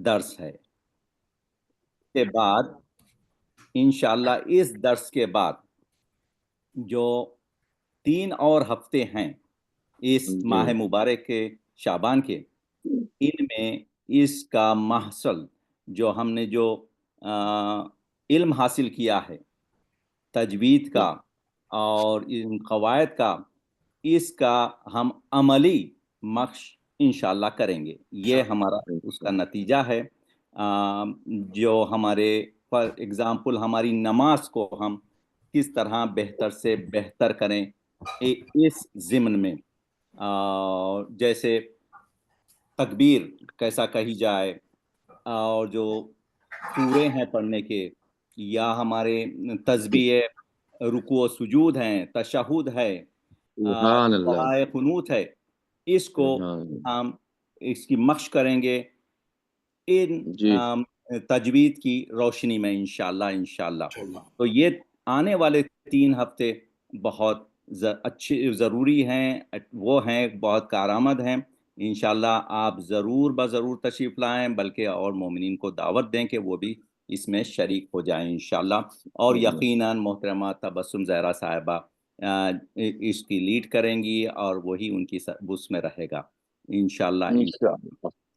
درس ہے کے بعد انشاءاللہ اس درس کے بعد جو 3 اور ہفتے ہیں اس ماہ مبارک کے شعبان کے، ان میں اس کا محصل جو ہم نے جو علم حاصل کیا ہے تجوید کا اور ان قواعد کا، اس کا ہم عملی مشق انشاءاللہ کریں گے. یہ ہمارا اس کا نتیجہ ہے. جو ہمارے فار ایگزامپل ہماری نماز کو ہم کس طرح بہتر سے بہتر کریں اس ضمن میں، جیسے تکبیر کیسا کہی جائے، اور جو سورے ہیں پڑھنے کے، یا ہمارے تسبیح رکوع و سجود ہیں، تشہد ہے، سبحان اللہ، دعائے قنوت ہے، اس کو ہم اس کی مشق کریں گے ان تجوید کی روشنی میں انشاءاللہ. تو یہ آنے والے 3 ہفتے بہت اچھے ضروری ہیں، وہ ہیں بہت کارآمد ہیں. انشاءاللہ آپ ضرور بضرور تشریف لائیں، بلکہ اور مومنین کو دعوت دیں کہ وہ بھی اس میں شریک ہو جائیں انشاءاللہ. اور یقیناً محترمہ تبسم زہرا صاحبہ اس کی لیڈ کریں گی اور وہی ان کی بس میں رہے گا انشاءاللہ.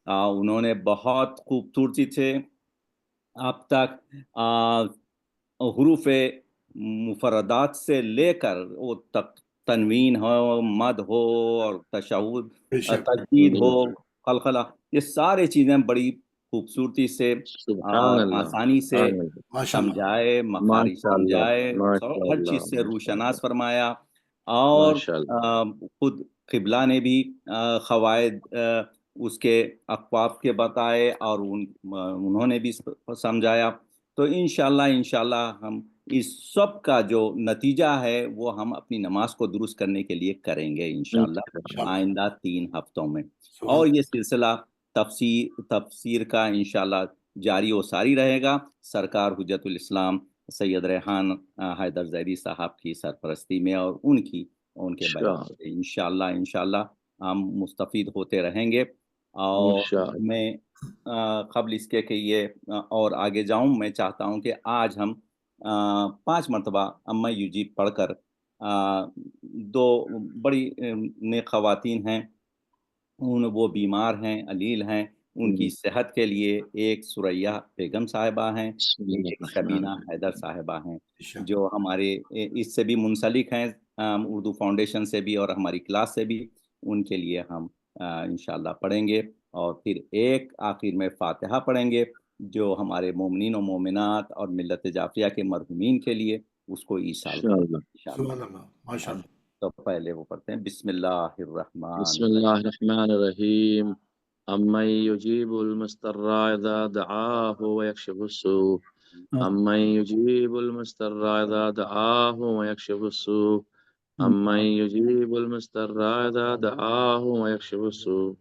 انہوں نے بہت خوبصورتی سے اب تک حروف مفردات سے لے کر وہ تنوین ہو، مد ہو، اور تشہد تجدید ہو، قلقلہ، یہ سارے چیزیں بڑی خوبصورتی سے اور آسانی سے سمجھائے، مخارج سمجھائے، ہر چیز سے روشناس فرمایا. اور خود قبلہ نے بھی قواعد اس کے اقواف کے بتائے اور انہوں نے بھی سمجھایا. تو انشاءاللہ ہم اس سب کا جو نتیجہ ہے وہ ہم اپنی نماز کو درست کرنے کے لیے کریں گے انشاءاللہ آئندہ 3 ہفتوں میں. اور یہ سلسلہ تفسیر کا انشاءاللہ جاری و ساری رہے گا، سرکار حجت الاسلام سید ریحان حیدر زیدی صاحب کی سرپرستی میں اور ان کے بیان سے انشاءاللہ ہم مستفید ہوتے رہیں گے. اور میں قبل اس کے کہ یہ اور آگے جاؤں، میں چاہتا ہوں کہ آج ہم 5 مرتبہ اما یجیب پڑھ کر 2 بڑی نیک خواتین ہیں، وہ بیمار ہیں، علیل ہیں، ان کی صحت کے لیے ایک سریہ بیگم صاحبہ ہیں، ایک شبینہ حیدر صاحبہ ہیں، جو ہمارے اس سے بھی منسلک ہیں، اردو فاؤنڈیشن سے بھی اور ہماری کلاس سے بھی. ان کے لیے ہم انشاءاللہ پڑھیں گے، اور پھر ایک آخر میں فاتحہ پڑھیں گے جو ہمارے مومنین و مومنات اور ملت جعفریہ کے مرحومین کے لیے اس کو ایصال کریں انشاءاللہ. تو پہلے وہ پڑھتے ہیں بسم اللہ الرحمن الرحیم. امن یجیب المضطر اذا دعاه ويكشف السوء، امن یجیب المضطر اذا دعاه ويكشف السوء، امن یجیب المضطر اذا دعاه ويكشف السوء،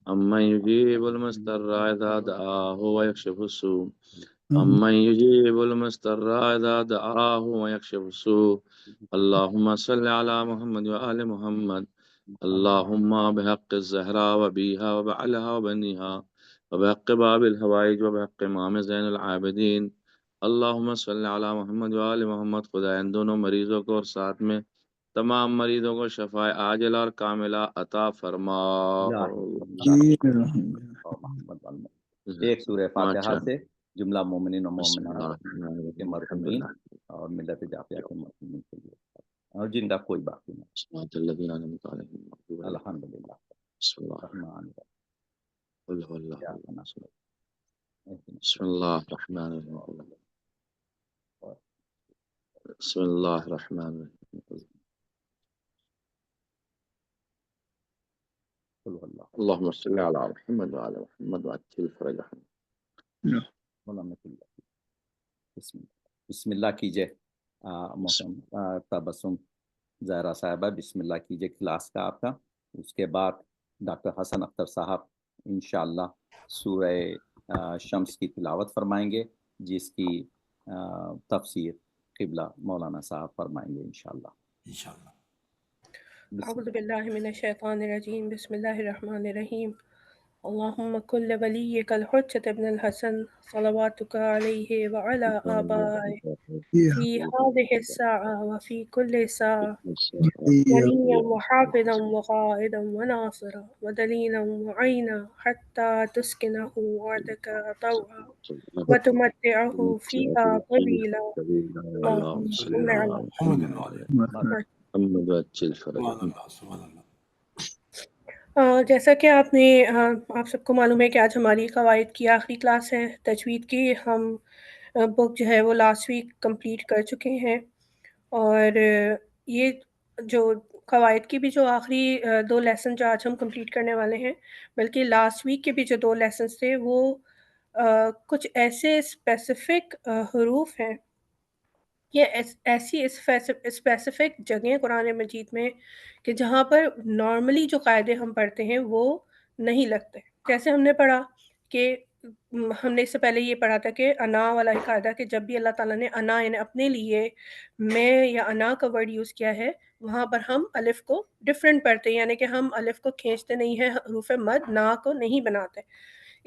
امن یجیب المضطر اذا دعاه ويكشف السوء، امن یجیب المضطر اذا دعاه ويكشف السوء. اللهم صل على محمد وآل محمد. اللهم بحق الزهراء وبيها وبعلها وبنيها وبحق باب الحوائج وبحق امام زین العابدین. اللهم صل على محمد وآل محمد. خدا ان دونوں مریضوں کو اور ساتھ میں تمام مریضوں کو شفاء عاجلہ اور کاملہ عطا فرما. ایک سورہ فاتحہ سے جملہ مومنین و مومنات کے مرحومین اور ملت جعفریہ کے مرحومین کے لیے، اور جن کا کوئی باقی نہیں. الحمدللہ. بسم اللہ الرحمن الرحیم. بسم اللہ الرحمن الرحیم. اللهم صل على محمد وعلى محمد وعجل فرجهم. بسم اللہ کیجئے تبسم زہرا صاحبہ، بسم اللہ کیجئے کلاس کا آپ کا. اس کے بعد ڈاکٹر حسن اختر صاحب انشاءاللہ سورہ شمس کی تلاوت فرمائیں گے، جس کی تفسیر قبلہ مولانا صاحب فرمائیں گے انشاءاللہ. اعوذ باللہ من الشیطان الرجیم. بسم اللہ الرحمن الرحیم. اللهم كل وليك الحجة ابن الحسن صلواتك عليه وعلى آبائه في هذه الساعة وفي كل ساعة وليا وحافظا وقائدا وناصرا ودليلا وعينا حتى تسكنه وعدك طوعا وتمتعه فيها طويلا اللهم صل على محمد وعجل فرجهم. جیسا کہ آپ سب کو معلوم ہے کہ آج ہماری قواعد کی آخری کلاس ہے تجوید کی. ہم بک جو ہے وہ لاسٹ ویک کمپلیٹ کر چکے ہیں، اور یہ جو قواعد کی بھی جو آخری 2 لیسن جو آج ہم کمپلیٹ کرنے والے ہیں، بلکہ لاسٹ ویک کے بھی جو 2 لیسنس تھے وہ کچھ ایسے اسپیسیفک حروف ہیں، یہ ایسی اسپیسیفک جگہیں قرآن مجید میں کہ جہاں پر نارملی جو قاعدے ہم پڑھتے ہیں وہ نہیں لگتے. جیسے ہم نے پڑھا کہ ہم نے اس سے پہلے یہ پڑھا تھا کہ انا والا ہی قاعدہ کہ جب بھی اللہ تعالیٰ نے انا یعنی اپنے لیے میں یا انا کا ورڈ یوز کیا ہے، وہاں پر ہم الف کو ڈفرینٹ پڑھتے ہیں، یعنی کہ ہم الف کو کھینچتے نہیں ہیں، حروف مد نا کو نہیں بناتے.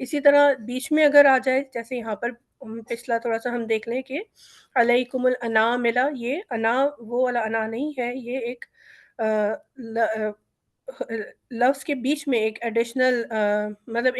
اسی طرح بیچ میں اگر آ جائے، جیسے یہاں پر پچھلا تھوڑا سا ہم دیکھ لیں کہ علیکم الاناملہ، یہ انا وہ والا انا نہیں ہے، یہ ایک لفظ کے بیچ میں ایک ایڈیشنل مطلب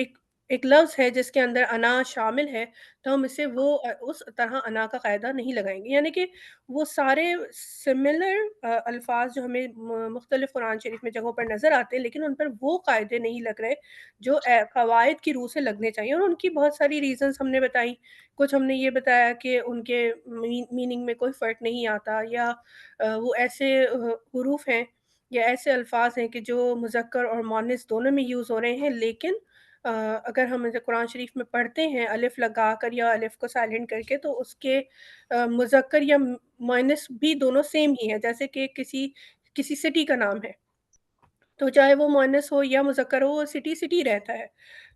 ایک لفظ ہے جس کے اندر انا شامل ہے، تو ہم اسے وہ اس طرح انا کا قاعدہ نہیں لگائیں گے. یعنی کہ وہ سارے سملر الفاظ جو ہمیں مختلف قرآن شریف میں جگہوں پر نظر آتے ہیں، لیکن ان پر وہ قاعدے نہیں لگ رہے جو قواعد کی روح سے لگنے چاہیے. اور ان کی بہت ساری ریزنز ہم نے بتائی. کچھ ہم نے یہ بتایا کہ ان کے میننگ میں کوئی فرق نہیں آتا، یا وہ ایسے حروف ہیں یا ایسے الفاظ ہیں کہ جو مذکر اور مؤنث دونوں میں یوز ہو رہے ہیں، لیکن اگر ہم قرآن شریف میں پڑھتے ہیں الف لگا کر یا الف کو سائلنٹ کر کے، تو اس کے مذکر یا مؤنث بھی دونوں سیم ہی ہیں. جیسے کہ کسی سٹی کا نام ہے، تو چاہے وہ مؤنث ہو یا مذکر ہو، وہ سٹی رہتا ہے.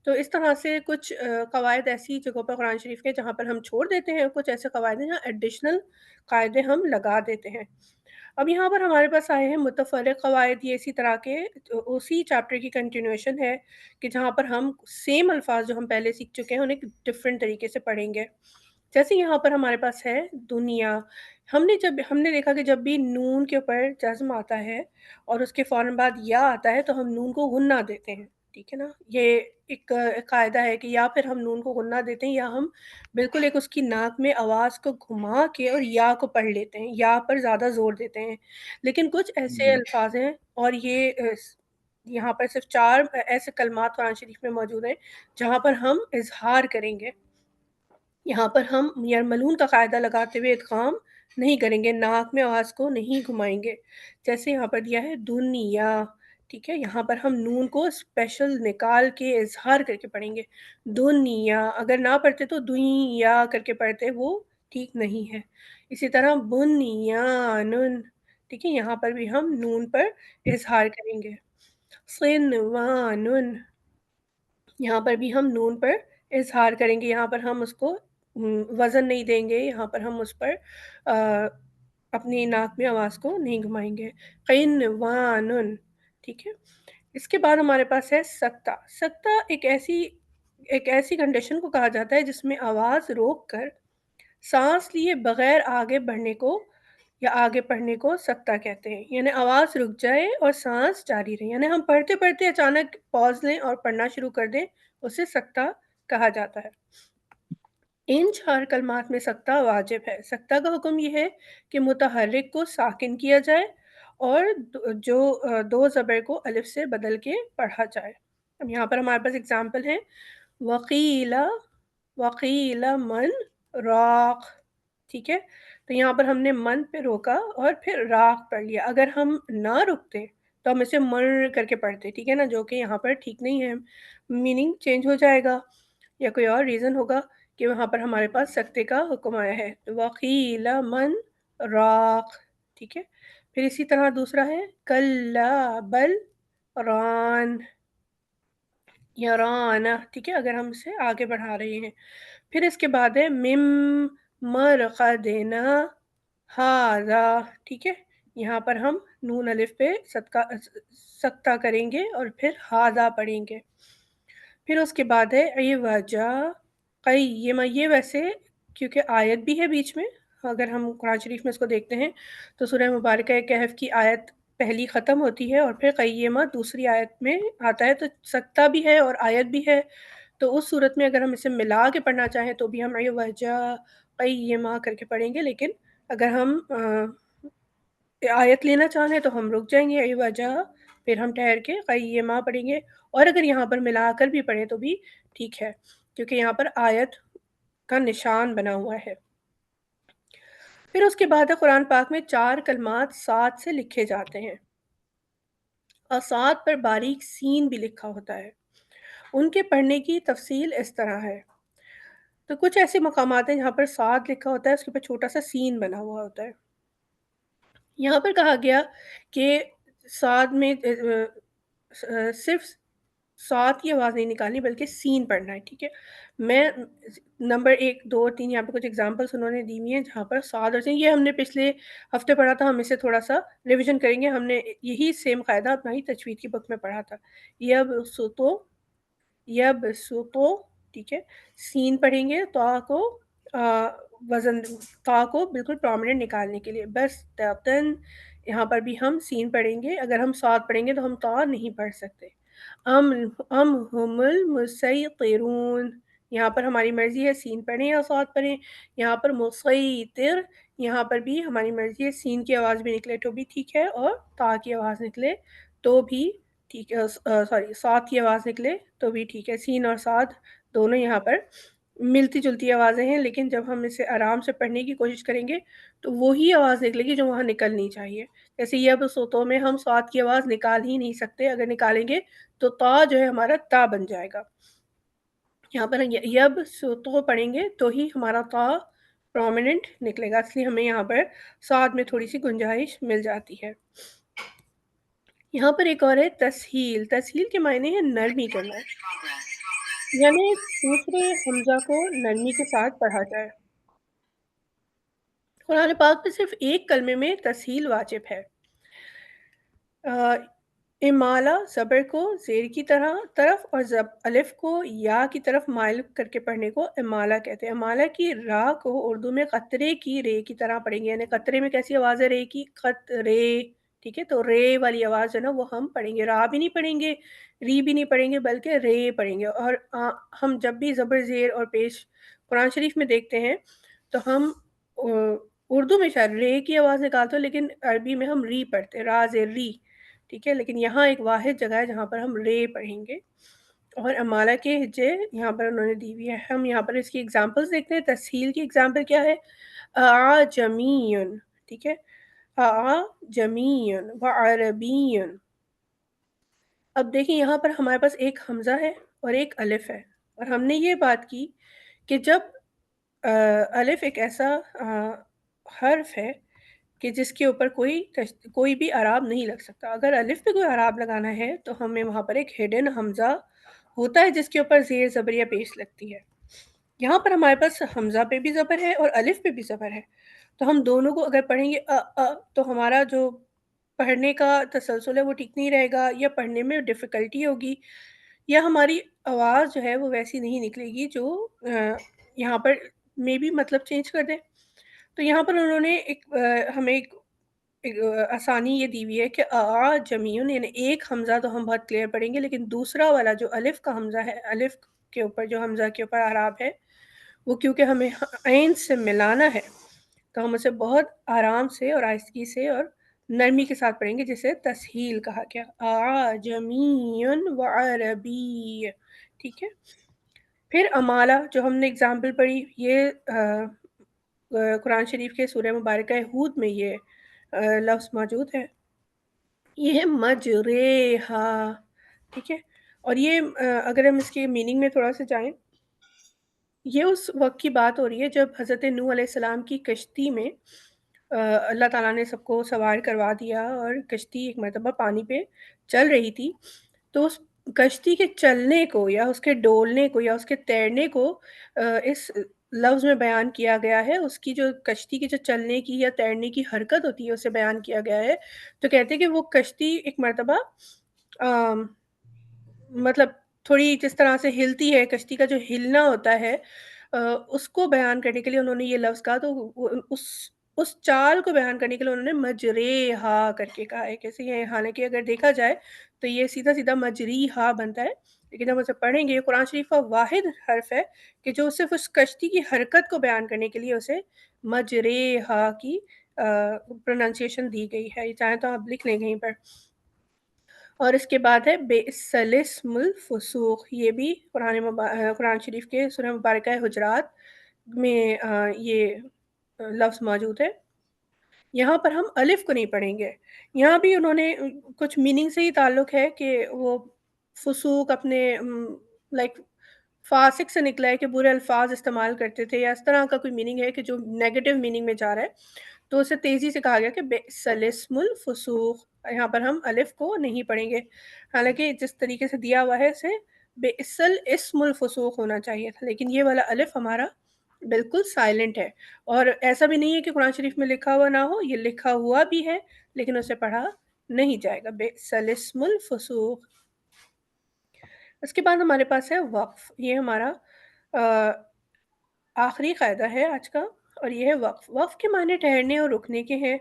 تو اس طرح سے کچھ قواعد ایسی جگہوں پر قرآن شریف کے جہاں پر ہم چھوڑ دیتے ہیں، کچھ ایسے قواعد ہیں جہاں ایڈیشنل قاعدے ہم لگا دیتے ہیں. اب یہاں پر ہمارے پاس آئے ہیں متفرق قواعد. یہ اسی طرح کے اسی چیپٹر کی کنٹینیوشن ہے کہ جہاں پر ہم سیم الفاظ جو ہم پہلے سیکھ چکے ہیں انہیں ڈفرینٹ طریقے سے پڑھیں گے. جیسے یہاں پر ہمارے پاس ہے دنیا. ہم نے دیکھا کہ جب بھی نون کے اوپر جزم آتا ہے اور اس کے فوراً بعد یا آتا ہے تو ہم نون کو غنہ دیتے ہیں. ٹھیک ہے نا، یہ ایک قاعدہ ہے کہ یا پھر ہم نون کو غنہ دیتے ہیں، یا ہم بالکل ایک اس کی ناک میں آواز کو گھما کے اور یا کو پڑھ لیتے ہیں، یا پر زیادہ زور دیتے ہیں. لیکن کچھ ایسے الفاظ ہیں، اور یہ یہاں پر صرف 4 ایسے کلمات قرآن شریف میں موجود ہیں جہاں پر ہم اظہار کریں گے. یہاں پر ہم یرملون کا قاعدہ لگاتے ہوئے ادغام نہیں کریں گے، ناک میں آواز کو نہیں گھمائیں گے. جیسے یہاں پر دیا ہے دنیا. ٹھیک ہے، یہاں پر ہم نون کو اسپیشل نکال کے اظہار کر کے پڑھیں گے. دنیا اگر نہ پڑھتے تو دنیا کر کے پڑھتے، وہ ٹھیک نہیں ہے. اسی طرح بنیانن. ٹھیک ہے، یہاں پر بھی ہم نون پر اظہار کریں گے. صنوانن، یہاں پر بھی ہم نون پر اظہار کریں گے، یہاں پر ہم اس کو وزن نہیں دیں گے، یہاں پر ہم اس پر اپنی ناک میں آواز کو نہیں گھمائیں گے. قنوانن. ٹھیک ہے، اس کے بعد ہمارے پاس ہے سکتہ. سکتہ ایک ایسی کنڈیشن کو کہا جاتا ہے جس میں آواز روک کر سانس لیے بغیر آگے بڑھنے کو یا آگے پڑھنے کو سکتہ کہتے ہیں. یعنی آواز رک جائے اور سانس جاری رہے، یعنی ہم پڑھتے پڑھتے اچانک پاز لیں اور پڑھنا شروع کر دیں، اسے سکتہ کہا جاتا ہے. ان 4 کلمات میں سکتہ واجب ہے. سکتہ کا حکم یہ ہے کہ متحرک کو ساکن کیا جائے اور جو 2 زبر کو الف سے بدل کے پڑھا جائے. اب یہاں پر ہمارے پاس اگزامپل ہیں. وقیل من راق. ٹھیک ہے، تو یہاں پر ہم نے من پہ روکا اور پھر راق پڑھ لیا. اگر ہم نہ رکتے تو ہم اسے مر کر کے پڑھتے، ٹھیک ہے نا، جو کہ یہاں پر ٹھیک نہیں ہے، میننگ چینج ہو جائے گا یا کوئی اور ریزن ہوگا کہ وہاں پر ہمارے پاس سکتے کا حکم آیا ہے. وقیل من راق. ٹھیک ہے، پھر اسی طرح دوسرا ہے کلا بل ران یا رانا. ٹھیک ہے، اگر ہم اسے آگے بڑھا رہے ہیں. پھر اس کے بعد ہے مم مرقدنا ہاذا. ٹھیک ہے، یہاں پر ہم نون الف پہ سکتہ کریں گے اور پھر ہاذا پڑھیں گے. پھر اس کے بعد ہے عوجا قیما، یہ ویسے کیونکہ آیت بھی ہے بیچ میں، اگر ہم قرآن شریف میں اس کو دیکھتے ہیں تو سورہ مبارکہ کہف کی آیت پہلی ختم ہوتی ہے اور پھر قیمہ دوسری آیت میں آتا ہے، تو سکتہ بھی ہے اور آیت بھی ہے، تو اس صورت میں اگر ہم اسے ملا کے پڑھنا چاہیں تو بھی ہم عوجا قیمہ کر کے پڑھیں گے، لیکن اگر ہم آیت لینا چاہیں تو ہم رک جائیں گے عوجا، پھر ہم ٹھہر کے قیمہ پڑھیں گے، اور اگر یہاں پر ملا کر بھی پڑھیں تو بھی ٹھیک ہے، کیونکہ یہاں پر آیت کا نشان بنا ہوا ہے۔ پھر اس کے بعد قرآن پاک میں 4 کلمات سات سے لکھے جاتے ہیں، اور سات پر باریک سین بھی لکھا ہوتا ہے، ان کے پڑھنے کی تفصیل اس طرح ہے۔ تو کچھ ایسے مقامات ہیں جہاں پر سات لکھا ہوتا ہے، اس کے اوپر چھوٹا سا سین بنا ہوا ہوتا ہے۔ یہاں پر کہا گیا کہ سات میں صرف سات کی آواز نہیں نکالنی بلکہ سین پڑھنا ہے، ٹھیک ہے۔ میں نمبر 1 2 اور 3 یہاں پہ کچھ ایگزامپلس انہوں نے دی ہوئی ہیں جہاں پر سات اور سین، یہ ہم نے پچھلے ہفتے پڑھا تھا، ہم اسے تھوڑا سا ریویژن کریں گے، ہم نے یہی سیم قاعدہ اپنا ہی تجوید کی بک میں پڑھا تھا۔ یبسطو، ٹھیک ہے، سین پڑھیں گے، تا کو وزن، تا کو بالکل پرومیننٹ نکالنے کے لیے، بس تن یہاں پر بھی ہم سین پڑھیں گے، اگر ہم سات پڑھیں گے تو ہم تا نہیں پڑھ سکتے۔ ام ہم المسیطرون، یہاں پر ہماری مرضی ہے سین پڑھیں یا سات پڑھیں، یہاں پر مسیطر، یہاں پر بھی ہماری مرضی ہے سین کی آواز بھی نکلے تو بھی ٹھیک ہے اور تا کی آواز نکلے تو بھی ٹھیک ہے، سوری سات کی آواز نکلے تو بھی ٹھیک ہے۔ سین اور سات دونوں یہاں پر ملتی جلتی آوازیں ہیں، لیکن جب ہم اسے آرام سے پڑھنے کی کوشش کریں گے تو وہی آواز نکلے گی جو وہاں نکلنی چاہیے۔ جیسے یبسطو میں ہم سات کی آواز نکال ہی نہیں سکتے، اگر نکالیں گے تو تا جو ہے ہمارا تا بن جائے گا۔ یہاں پر یبسطو پڑھیں گے تو ہی ہمارا تا پرومیننٹ نکلے گا، اس لیے ہمیں یہاں پر سات میں تھوڑی سی گنجائش مل جاتی ہے۔ یہاں پر ایک اور ہے تسہیل، تسہیل کے معنی ہے نرمی کرنا، یعنی دوسرے حمزہ کو نرمی کے ساتھ پڑھا جائے۔ قرآن پاک میں صرف ایک کلمے میں تسہیل واجب ہے۔ امالہ زبر کو زیر کی طرف اور الف کو یا کی طرف مائل کر کے پڑھنے کو امالہ کہتے ہیں۔ امالہ کی را کو اردو میں قطرے کی رے کی طرح پڑھیں گے، یعنی قطرے میں کیسی آواز ہے رے کی، قطرے، ٹھیک ہے، تو رے والی آواز ہے نا وہ ہم پڑھیں گے، را بھی نہیں پڑھیں گے، ری بھی نہیں پڑھیں گے، بلکہ رے پڑھیں گے۔ اور ہم جب بھی زبر زیر اور پیش قرآن شریف میں دیکھتے ہیں تو ہم اردو میں شاید رے کی آواز نکالتے ہیں لیکن عربی میں ہم ری پڑھتے ہیں، را زیر ری، ٹھیک ہے، لیکن یہاں ایک واحد جگہ ہے جہاں پر ہم رے پڑھیں گے۔ اور امالہ کے ہجے یہاں پر انہوں نے دی ہوئی ہے، ہم یہاں پر اس کی ایگزامپلس دیکھتے ہیں۔ تسہیل کی ایگزامپل کیا ہے؟ اعجمیٌ، ٹھیک ہے، اعجمیٌ وعربیٌ۔ اب دیکھیں یہاں پر ہمارے پاس ایک حمزہ ہے اور ایک الف ہے، اور ہم نے یہ بات کی کہ جب الف ایک ایسا حرف ہے کہ جس کے اوپر کوئی بھی اعراب نہیں لگ سکتا، اگر الف پہ کوئی اعراب لگانا ہے تو ہمیں وہاں پر ایک ہڈن حمزہ ہوتا ہے جس کے اوپر زیر زبر یا پیش لگتی ہے۔ یہاں پر ہمارے پاس حمزہ پہ بھی زبر ہے اور الف پہ بھی زبر ہے، تو ہم دونوں کو اگر پڑھیں گے تو ہمارا جو پڑھنے کا تسلسل ہے وہ ٹھیک نہیں رہے گا، یا پڑھنے میں ڈیفیکلٹی ہوگی، یا ہماری آواز جو ہے وہ ویسی نہیں نکلے گی جو یہاں پر میں بھی مطلب چینج کر دیں۔ تو یہاں پر انہوں نے ہمیں ایک آسانی یہ دی ہوئی ہے کہ جمیون، یعنی ایک حمزہ تو ہم بہت کلیئر پڑھیں گے، لیکن دوسرا والا جو الف کا حمزہ ہے، الف کے اوپر جو حمزہ کے اوپر اعراب ہے وہ کیونکہ ہمیں عین سے ملانا ہے تو ہم اسے بہت آرام سے اور آہستگی سے اور نرمی کے ساتھ پڑھیں گے، جسے تسہیل کہا گیا، اعجمیٌ وعربی، ٹھیک ہے۔ پھر امالہ جو ہم نے اگزامپل پڑھی، یہ قرآن شریف کے سورہ مبارکہ ہود میں یہ لفظ موجود ہے، یہ ہے مجریہا، ٹھیک ہے۔ اور یہ اگر ہم اس کے میننگ میں تھوڑا سا جائیں، یہ اس وقت کی بات ہو رہی ہے جب حضرت نوح علیہ السلام کی کشتی میں اللہ تعالیٰ نے سب کو سوار کروا دیا اور کشتی ایک مرتبہ پانی پہ چل رہی تھی، تو اس کشتی کے چلنے کو یا اس کے ڈولنے کو یا اس کے تیرنے کو اس لفظ میں بیان کیا گیا ہے، اس کی جو کشتی کے جو چلنے کی یا تیرنے کی حرکت ہوتی ہے اسے بیان کیا گیا ہے۔ تو کہتے ہیں کہ وہ کشتی ایک مرتبہ مطلب تھوڑی جس طرح سے ہلتی ہے کشتی کا جو ہلنا ہوتا ہے اس کو بیان کرنے کے لیے انہوں نے یہ لفظ کہا، تو اس چال کو بیان کرنے کے لیے انہوں نے مجریہا کر کے کہا ہے کیسے یہ، حالانکہ اگر دیکھا جائے تو یہ سیدھا سیدھا مجریہا بنتا ہے، لیکن جب اسے پڑھیں گے قرآن شریف کا واحد حرف ہے کہ جو صرف اس کشتی کی حرکت کو بیان کرنے کے لیے اسے مجریہا کی پروننسیشن دی گئی ہے، چاہیں تو آپ لکھ لیں کہیں پر۔ اور اس کے بعد ہے بئس الاسم الفسوق، یہ بھی قرآن شریف کے سورہ مبارکہ حجرات میں یہ لفظ موجود ہے۔ یہاں پر ہم الف کو نہیں پڑھیں گے، یہاں بھی انہوں نے کچھ میننگ سے ہی تعلق ہے کہ وہ فسوق اپنے لائک فاسق سے نکلا ہے کہ برے الفاظ استعمال کرتے تھے، یا اس طرح کا کوئی میننگ ہے کہ جو نیگیٹو میننگ میں جا رہا ہے، تو اسے تیزی سے کہا گیا کہ بئس الاسم الفسوق، یہاں پر ہم الف کو نہیں پڑھیں گے، حالانکہ جس طریقے سے دیا ہوا ہے اسے بئس الاسم الفسوق ہونا چاہیے تھا، لیکن یہ والا الف ہمارا بالکل سائلنٹ ہے، اور ایسا بھی نہیں ہے کہ قرآن شریف میں لکھا ہوا نہ ہو، یہ لکھا ہوا بھی ہے لیکن اسے پڑھا نہیں جائے گا، بئس الاسم الفسوق۔ اس کے بعد ہمارے پاس ہے وقف، یہ ہمارا آخری قاعدہ ہے آج کا، اور یہ ہے وقف۔ وقف کے معنی ٹھہرنے اور رکنے کے ہیں،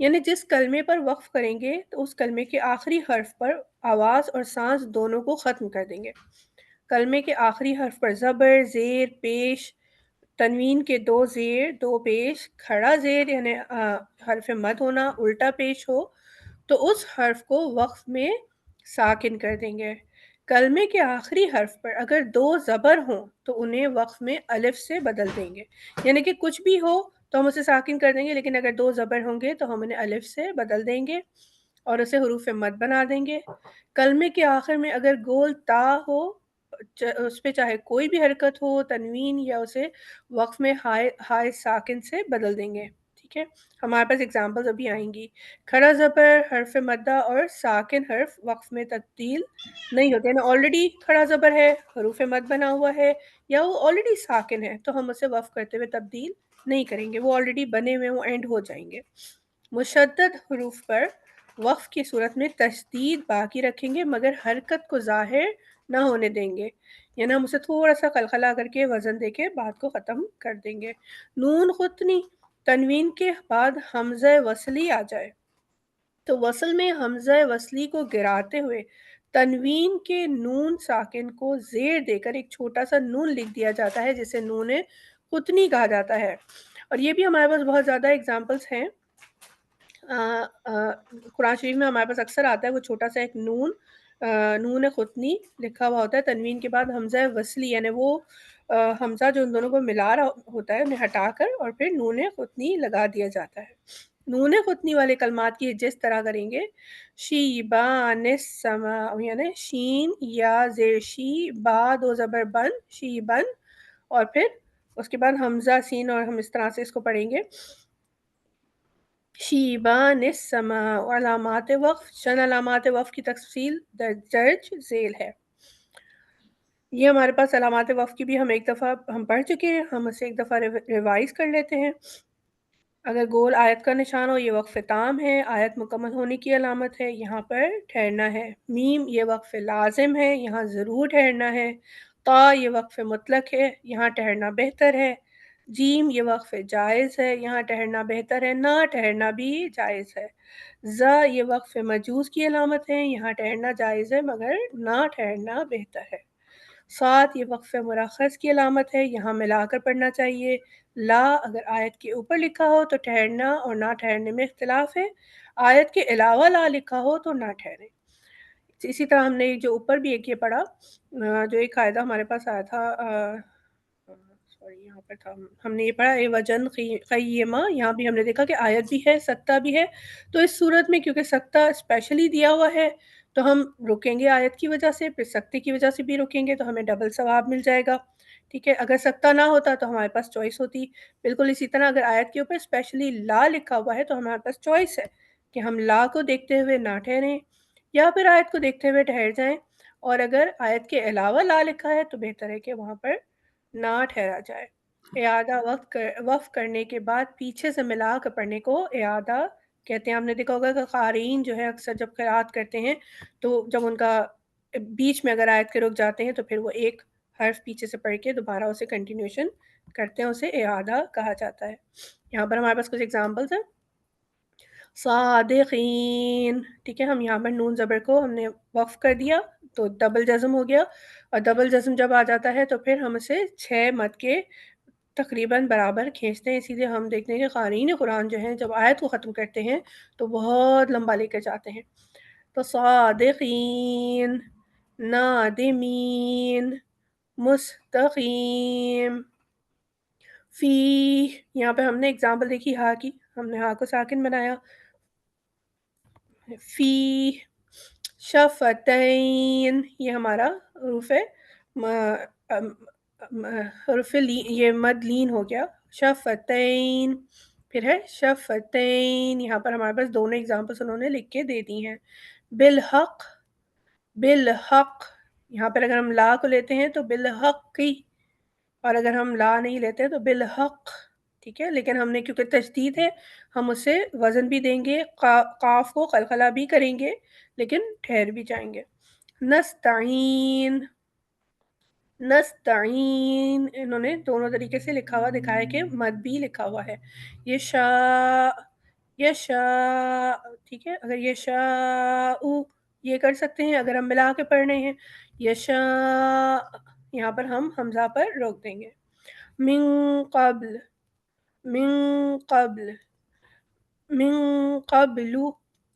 یعنی جس کلمے پر وقف کریں گے تو اس کلمے کے آخری حرف پر آواز اور سانس دونوں کو ختم کر دیں گے۔ کلمے کے آخری حرف پر زبر، زیر، پیش، تنوین کے 2 زیر 2 پیش، کھڑا زیر یعنی حرف مد ہونا، الٹا پیش ہو تو اس حرف کو وقف میں ساکن کر دیں گے۔ کلمے کے آخری حرف پر اگر 2 زبر ہوں تو انہیں وقف میں الف سے بدل دیں گے، یعنی کہ کچھ بھی ہو تو ہم اسے ساکن کر دیں گے، لیکن اگر 2 زبر ہوں گے تو ہم انہیں الف سے بدل دیں گے اور اسے حروف مد بنا دیں گے۔ کلمے کے آخر میں اگر گول تا ہو، اس پہ چاہے کوئی بھی حرکت ہو، تنوین، یا اسے وقف میں ہائے ساکن سے بدل دیں گے، ٹھیک ہے۔ ہمارے پاس اگزامپلز ابھی آئیں گی۔ کھڑا زبر، حرف مدہ اور ساکن حرف وقف میں تبدیل نہیں ہوتے، یعنی آلریڈی کھڑا زبر ہے، حروف مد بنا ہوا ہے، یا وہ آلریڈی ساکن ہے تو ہم اسے وقف کرتے ہوئے تبدیل نہیں کریں گے، وہ آلریڈی بنے ہوئے وہ اینڈ ہو جائیں گے۔ مشدد حروف پر وقف کی صورت میں تشدید باقی رکھیں گے مگر حرکت کو ظاہر نہ ہونے دیں گے، یعنی ہم اسے تھوڑا سا قلقلہ کر کے وزن دے کے بات کو ختم کر دیں گے۔ نون خطنی، تنوین کے بعد حمزہ وصلی آ جائے تو وصل میں حمزہ وصلی کو گراتے ہوئے تنوین کے نون ساکن کو زیر دے کر ایک چھوٹا سا نون لکھ دیا جاتا ہے جسے نون خطنی کہا جاتا ہے، اور یہ بھی ہمارے پاس بہت زیادہ اگزامپلس ہیں۔ قرآن شریف میں ہمارے پاس اکثر آتا ہے وہ چھوٹا سا ایک نون خطنی لکھا ہوا ہوتا ہے، تنوین کے بعد حمزہ وصلی، یعنی وہ حمزہ جو ان دونوں کو ملا رہا ہوتا ہے انہیں ہٹا کر اور پھر نون خطنی لگا دیا جاتا ہے۔ نون خطنی والے کلمات کی جس طرح کریں گے، شیبان السماء، یعنی شین یا زیر شی، با 2 زبر بن، شیبن، اور پھر اس کے بعد حمزہ سین، اور ہم اس طرح سے اس کو پڑھیں گے شیبان السماء۔ علامات وقف، چند علامات وقف کی تفصیل درج ذیل ہے۔ یہ ہمارے پاس علامات وقف کی بھی ہم ایک دفعہ ہم پڑھ چکے ہیں، ہم اسے ایک دفعہ ریوائز کر لیتے ہیں۔ اگر گول آیت کا نشان ہو یہ وقف تام ہے، آیت مکمل ہونے کی علامت ہے، یہاں پر ٹھہرنا ہے۔ میم یہ وقف لازم ہے، یہاں ضرور ٹھہرنا ہے۔ تا یہ وقف مطلق ہے، یہاں ٹھہرنا بہتر ہے۔ جیم یہ وقف جائز ہے، یہاں ٹھہرنا بہتر ہے، نہ ٹھہرنا بھی جائز ہے۔ ز یہ وقف مجوز کی علامت ہے، یہاں ٹھہرنا جائز ہے مگر نہ ٹھہرنا بہتر ہے۔ صاد یہ وقف مرخص کی علامت ہے، یہاں ملا کر پڑھنا چاہیے۔ لا اگر آیت کے اوپر لکھا ہو تو ٹھہرنا اور نہ ٹھہرنے میں اختلاف ہے، آیت کے علاوہ لا لکھا ہو تو نہ ٹھہرے۔ اسی طرح ہم نے جو اوپر بھی ایک یہ پڑھا، جو ایک قاعدہ ہمارے پاس آیا تھا، یہاں پر تھا، ہم نے یہ پڑھا اے وجن قیمہ، یہاں بھی ہم نے دیکھا کہ آیت بھی ہے، سکتہ بھی ہے، تو اس صورت میں کیونکہ سکتہ اسپیشلی دیا ہوا ہے تو ہم رکیں گے آیت کی وجہ سے، پھر سکتے کی وجہ سے بھی رکیں گے تو ہمیں ڈبل ثواب مل جائے گا، ٹھیک ہے۔ اگر سکتہ نہ ہوتا تو ہمارے پاس چوائس ہوتی، بالکل اسی طرح اگر آیت کے اوپر اسپیشلی لا لکھا ہوا ہے تو ہمارے پاس چوائس ہے کہ ہم لا کو دیکھتے ہوئے نہ ٹھہریں یا پھر آیت کو دیکھتے ہوئے ٹھہر جائیں، اور اگر آیت کے علاوہ لا لکھا ہے تو بہتر ہے کہ وہاں پر نہ ٹھہرا جائے۔ اعادہ وقف کرنے کے بعد پیچھے سے ملا کر پڑھنے کو اعادہ کہتے ہیں۔ آپ نے دیکھا ہوگا کہ قارئین جو ہے اکثر جب قرأت کرتے ہیں تو جب ان کا بیچ میں اگر آیت کے رک جاتے ہیں تو پھر وہ ایک حرف پیچھے سے پڑھ کے دوبارہ اسے کنٹینیوشن کرتے ہیں، اسے اعادہ کہا جاتا ہے۔ یہاں پر ہمارے پاس کچھ ایگزامپلس ہیں۔ صادقین، ٹھیک ہے، ہم یہاں پر نون زبر کو ہم نے وقف کر دیا تو ڈبل جزم ہو گیا، اور ڈبل جزم جب آ جاتا ہے تو پھر ہم اسے 6 مد کے تقریباً برابر کھینچتے ہیں، اسی لیے ہم دیکھتے ہیں کہ قارئین قرآن جو ہیں جب آیت کو ختم کرتے ہیں تو بہت لمبا لے کر جاتے ہیں۔ تو صادقین، نادمین، مستقیم، فی، یہاں پہ ہم نے اگزامپل دیکھی ہا کی، ہم نے ہا کو ساکن بنایا، فی، شفتین، یہ ہمارا حروف حروف یہ مد لین ہو گیا، شفتین، پھر ہے شفتین، یہاں پر ہمارے پاس دونوں ایگزامپلس انہوں نے لکھ کے دے دی ہیں۔ بالحق، بالحق، یہاں پر اگر ہم لا کو لیتے ہیں تو بالحقی، اور اگر ہم لا نہیں لیتے تو بالحق، ٹھیک ہے، لیکن ہم نے کیونکہ تشدید ہے ہم اسے وزن بھی دیں گے، قاف کو قلقلہ بھی کریں گے لیکن ٹھہر بھی جائیں گے۔ نستعین، نستعین، انہوں نے دونوں طریقے سے لکھا ہوا دکھایا کہ مد بھی لکھا ہوا ہے۔ یشاء، یشاء، ٹھیک ہے، اگر یشاء یہ کر سکتے ہیں، اگر ہم ملا کے پڑھ رہے ہیں یشاء، یہاں پر ہم حمزہ پر روک دیں گے۔ من قبل، من قبل، من قبل،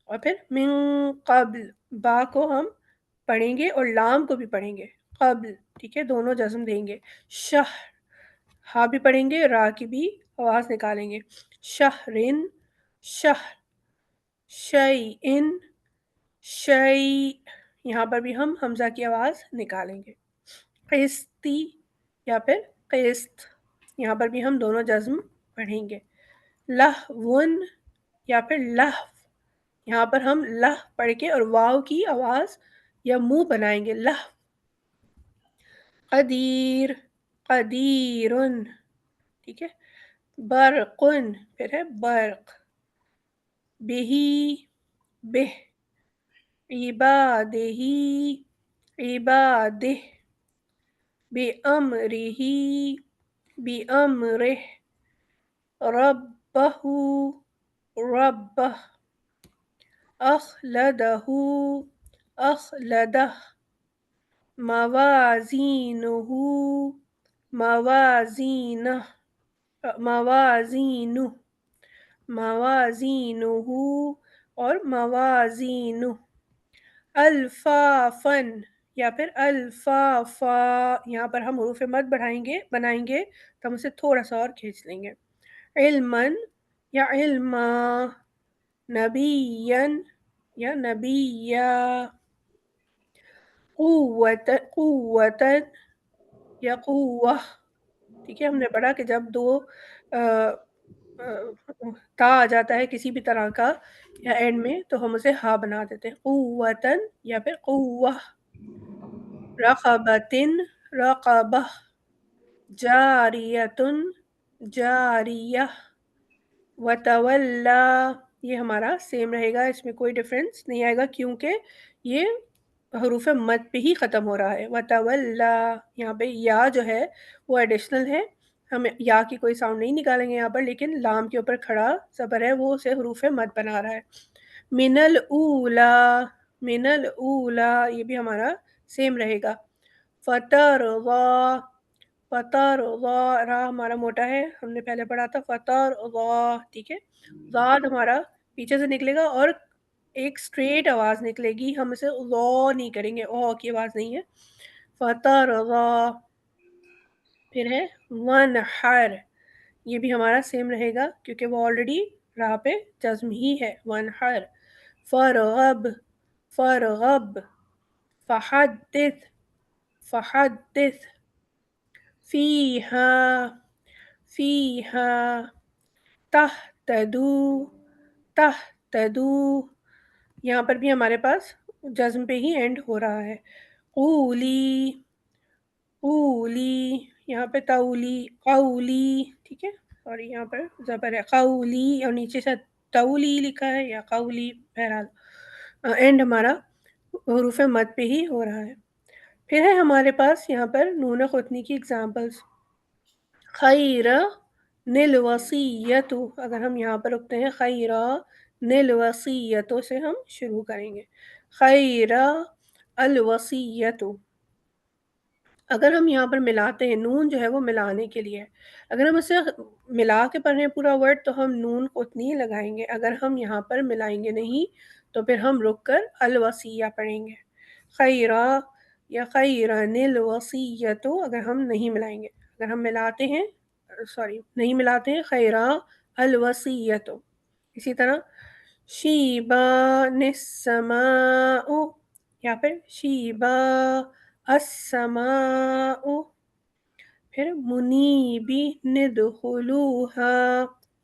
اور پھر من قبل، با کو ہم پڑھیں گے اور لام کو بھی پڑھیں گے، قبل، ٹھیک ہے، دونوں جزم دیں گے۔ شہر، ہا بھی پڑھیں گے، را کی بھی آواز نکالیں گے۔ شہرن، شہر، شیئن، شیء، یہاں پر بھی ہم حمزہ کی آواز نکالیں گے۔ قسطی یا پھر قسط، یہاں پر بھی ہم دونوں جزم پڑھیں گے۔ لہون یا پھر لہو، یہاں پر ہم لہ پڑھ کے اور واو کی آواز یا منہ بنائیں گے، لہو۔ قدیر، قدیرن، ٹھیک ہے، برقن، پھر ہے برق، بہی، بہ، عبادہ، عبادہ، بِأَمْرِهِ، بِأَمْرِهِ، رَبَّهُ، رَبَّهُ، أَخْلَدَهُ، أَخْلَدَهُ، موازینہ، موازینہ، موازینہ، موازینہ، اور موازینہ۔ الفافن یا پھر الفافا، یہاں پر ہم حروف مد بنائیں گے تو ہم اسے تھوڑا سا اور کھینچ لیں گے۔ علمن یا علما، نبیًا یا نبیّا، قوتًا یا قوہ، ٹھیک ہے، ہم نے پڑھا کہ جب دو تا آ جاتا ہے کسی بھی طرح کا یا اینڈ میں تو ہم اسے ہا بنا دیتے ہیں، قوتً یا پھر قوہ۔ رقبۃ، رقبہ، جاریۃ، جاریہ، وتولا، یہ ہمارا سیم رہے گا، اس میں کوئی ڈفرینس نہیں آئے گا کیونکہ یہ حروف مد پہ ہی ختم ہو رہا ہے۔ وتولا، یہاں پہ یا جو ہے وہ ایڈیشنل ہے، ہم یا کی کوئی ساؤنڈ نہیں نکالیں گے یہاں پر، لیکن لام کے اوپر کھڑا زبر ہے وہ اسے حروف مد بنا رہا ہے۔ من الاولا، من الاولا، یہ بھی ہمارا سیم رہے گا۔ فترضی، فترضی، را ہمارا موٹا ہے، ہم نے پہلے پڑھا تھا فترضی، ٹھیک ہے، ضاد ہمارا پیچھے سے نکلے گا اور ایک اسٹریٹ آواز نکلے گی، ہم اسے ضو نہیں کریں گے، او کی آواز نہیں ہے۔ فترضی، پھر ہے ونحر، یہ بھی ہمارا سیم رہے گا کیونکہ وہ آلریڈی راہ پہ جزم ہی ہے، ونحر۔ فرغب، فرغب، فحدث، فحدث، فیہا، فیہا، تہتدو، تہتدو، یہاں پر بھی ہمارے پاس جزم پہ ہی اینڈ ہو رہا ہے۔ قولی، قولی، یہاں پہ تولی، قولی، ٹھیک ہے، اور یہاں پر زبر ہے قولی اور نیچے سے تولی لکھا ہے یا قولی، بہرحال اینڈ ہمارا حروف مد پہ ہی ہو رہا ہے۔ پھر ہے ہمارے پاس یہاں پر نون قطنی کی اگزامپلس، خیر نل وصیت، اگر ہم یہاں پر رکتے ہیں خیر نل وصیتوں سے ہم شروع کریں گے، خیر الوصیت۔ اگر ہم یہاں پر ملاتے ہیں، نون جو ہے وہ ملانے کے لیے ہے، اگر ہم اسے ملا کے پڑھ رہے ہیں پورا ورڈ تو ہم نون قطنی لگائیں گے، اگر ہم یہاں پر ملائیں گے نہیں تو پھر ہم رک کر الوصیہ پڑھیں گے، خیرا یا خیرن الوصیت اگر ہم نہیں ملائیں گے، اگر ہم ملاتے ہیں نہیں ملاتے ہیں خیرا الوصیت۔ اسی طرح شیبان السماء، یا پھر شیبا السماء، پھر منیبی ندخلوہا،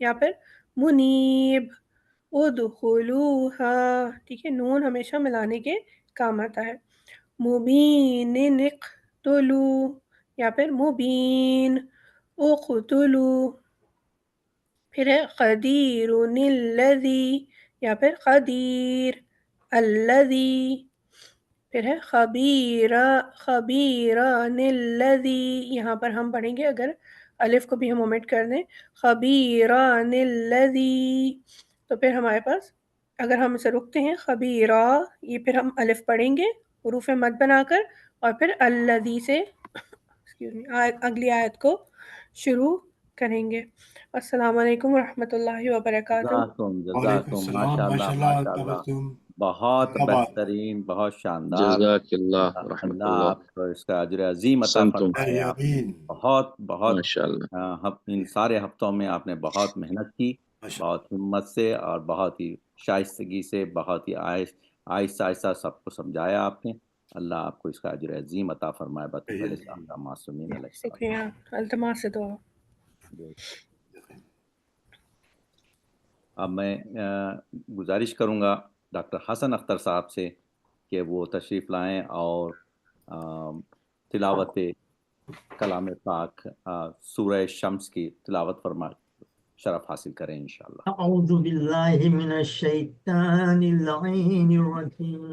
یا پھر منیب ادخلوہا، ٹھیک ہے، نون ہمیشہ ملانے کے کام آتا ہے، مبین اقتلو، یا پھر مبین اقتلو، پھر ہے قدیر الذی، یا پھر قدیر الذی، پھر ہے خبیران الذی، یہاں پر ہم پڑھیں گے اگر الف کو بھی ہم اومٹ کر دیں، خبیران الذی، تو پھر ہمارے پاس اگر ہم اسے رکتے ہیں خبیرہ، یہ پھر ہم الف پڑھیں گے حروف مد بنا کر، اور پھر الذی سے اگلی آیت کو شروع کریں گے۔ السلام علیکم ورحمۃ اللہ وبرکاتہ۔ جزاکم ماشاء اللہ ماشاء اللہ، بہت بہترین، بہت شاندار، جزاک اللہ ورحمۃ اللہ اللہ، آپ کو اس کا اجر عظیم عطا سنتم فرمائے۔ آپ بہت بہت ماشاء اللہ، ان سارے ہفتوں میں آپ نے بہت محنت کی، بہت ہمت سے اور بہت ہی شائستگی سے، بہت ہی آہستہ آہستہ سب کو سمجھایا آپ نے۔ اللہ آپ کو اس کا اجر عظیم عطا فرمائے بطول الاسلام کا معصومین علیہ السلام۔ شکریہ، التماس سے دعا۔ اب میں گزارش کروں گا ڈاکٹر حسن اختر صاحب سے کہ وہ تشریف لائیں اور تلاوت کلام پاک سورہ شمس کی تلاوت فرما شرف حاصل کریں انشاءاللہ۔ اعوذ باللہ من الشیطان اللعین الرجیم،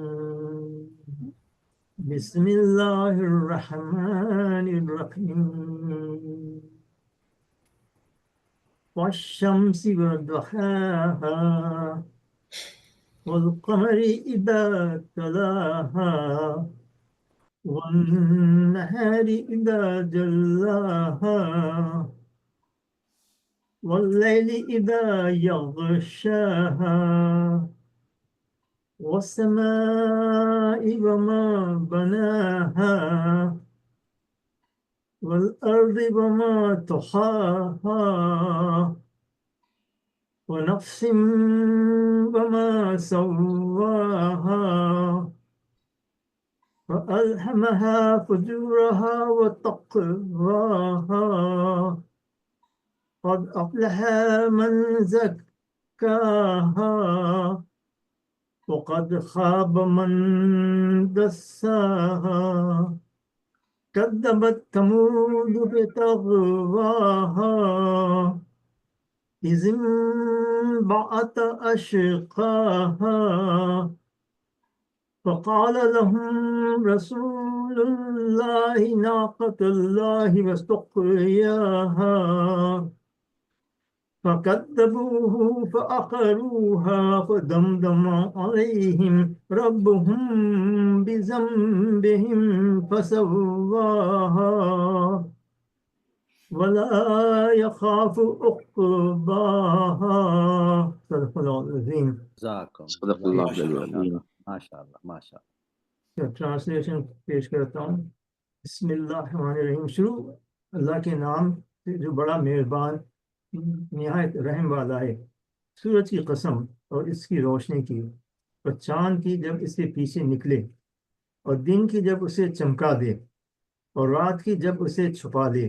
بسم اللہ الرحمن الرحیم، والشمس وضحاها والقمر اذا تلاها والنهار اذا جلاها والليل إذا يغشاها والسماء وما بناها والأرض وما طحاها ونفس وما سواها فألهمها فجورها وتقواها قد أفلح من زكاها وقد خاب من دساها كذبت ثمود بطغواها إذ انبعث أشقاها فقال لهم رسول الله ناقة الله وسقياها فكذبوه فعقروها فدمدم عليهم ربهم بذنبهم فسواها ولا يخاف عقباها صدق الله العظيم۔ جزاکم صدق اللہ العظیم۔ ماشاء اللہ ماشاء اللہ۔ ٹرانسلیشن پیش کرتا ہوں۔ بسم اللہ الرحمن الرحیم، شروع اللہ کے نام سے جو بڑا مہربان نہایت رحم والا ہے۔ سورج کی قسم اور اس کی روشنی کی، اور چاند کی جب اس کے پیچھے نکلے، اور دن کی جب اسے چمکا دے، اور رات کی جب اسے چھپا دے،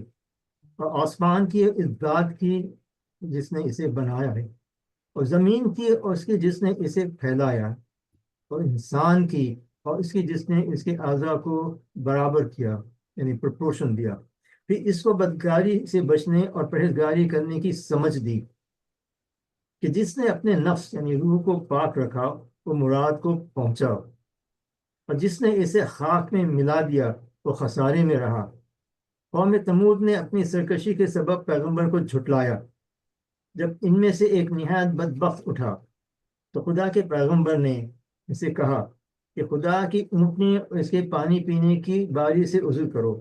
اور آسمان کی اس ذات کی جس نے اسے بنایا ہے، اور زمین کی اور اس کی جس نے اسے پھیلایا، اور انسان کی اور اس کی جس نے اس کے اعضاء کو برابر کیا، یعنی پرپورشن دیا، پھر اس کو بدکاری سے بچنے اور پرہیزگاری کرنے کی سمجھ دی، کہ جس نے اپنے نفس یعنی روح کو پاک رکھا وہ مراد کو پہنچا، اور جس نے اسے خاک میں ملا دیا وہ خسارے میں رہا۔ قوم تمود نے اپنی سرکشی کے سبب پیغمبر کو جھٹلایا۔ جب ان میں سے ایک نہایت بدبخت اٹھا تو خدا کے پیغمبر نے اسے کہا کہ خدا کی اونٹنی اور اس کے پانی پینے کی باری سے عذر کرو،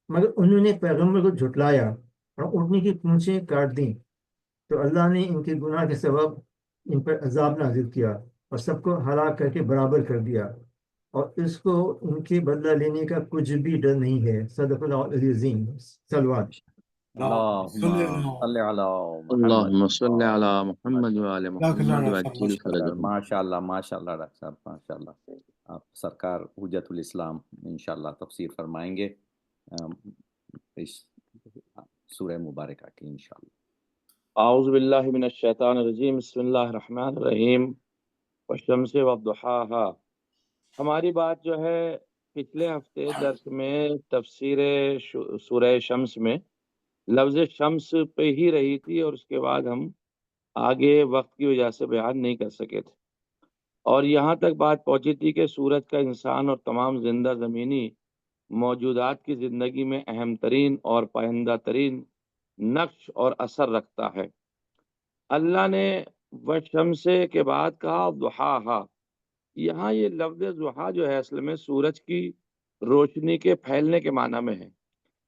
مگر انہوں نے پیغمبر کو جھٹلایا اور اونٹنی کی پونچھیں کاٹ دیں، تو اللہ نے ان کے گناہ کے سبب ان پر عذاب نازل کیا اور سب کو ہلاک کر کے برابر کر دیا، اور اس کو ان کے بدلہ لینے کا کچھ بھی ڈر نہیں ہے۔ صدق اللہ العلی العظیم۔ صلوات۔ اللهم صل على محمد اللهم صل على محمد وعلى محمد وعجل فرجهم۔ ماشاءاللہ ڈاکٹر صاحب، ماشاءاللہ آپ سرکار حجت الاسلام انشاءاللہ تفسیر فرمائیں گے اس سورہ مبارکہ کی انشاءاللہ۔ اعوذ باللہ من الشیطان الرجیم، بسم اللہ الرحمن الرحیم۔ والشمس والضحاها، ہماری بات جو ہے پچھلے ہفتے درس میں تفسیر سورہ شمس میں لفظ شمس پہ ہی رہی تھی، اور اس کے بعد ہم آگے وقت کی وجہ سے بیان نہیں کر سکے تھے، اور یہاں تک بات پہنچی تھی کہ سورج کا انسان اور تمام زندہ زمینی موجودات کی زندگی میں اہم ترین اور پائندہ ترین نقش اور اثر رکھتا ہے۔ اللہ نے والشمس کے بعد کہا ضحاہا۔ یہاں یہ لفظ ضحا جو ہے اصل میں سورج کی روشنی کے پھیلنے کے معنی میں ہے،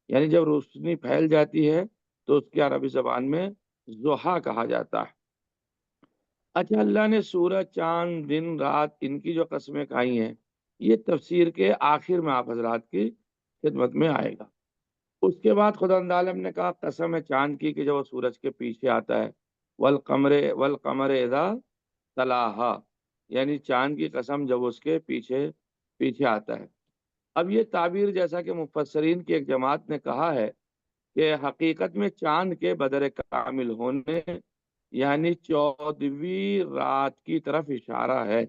یعنی جب روشنی پھیل جاتی ہے تو اس کی عربی زبان میں ضحا کہا جاتا ہے۔ اچھا، اللہ نے سورج، چاند، دن، رات، ان کی جو قسمیں کھائی ہیں یہ تفسیر کے آخر میں آپ حضرات کی خدمت میں آئے گا۔ اس کے بعد خدا عالم نے کہا قسم ہے چاند کی کہ جب وہ سورج کے پیچھے آتا ہے، والقمر اذا تلاہا، یعنی چاند کی قسم جب اس کے پیچھے آتا ہے۔ اب یہ تعبیر جیسا کہ مفسرین کی ایک جماعت نے کہا ہے کہ حقیقت میں چاند کے بدر کامل ہونے یعنی 14ویں رات کی طرف اشارہ ہے۔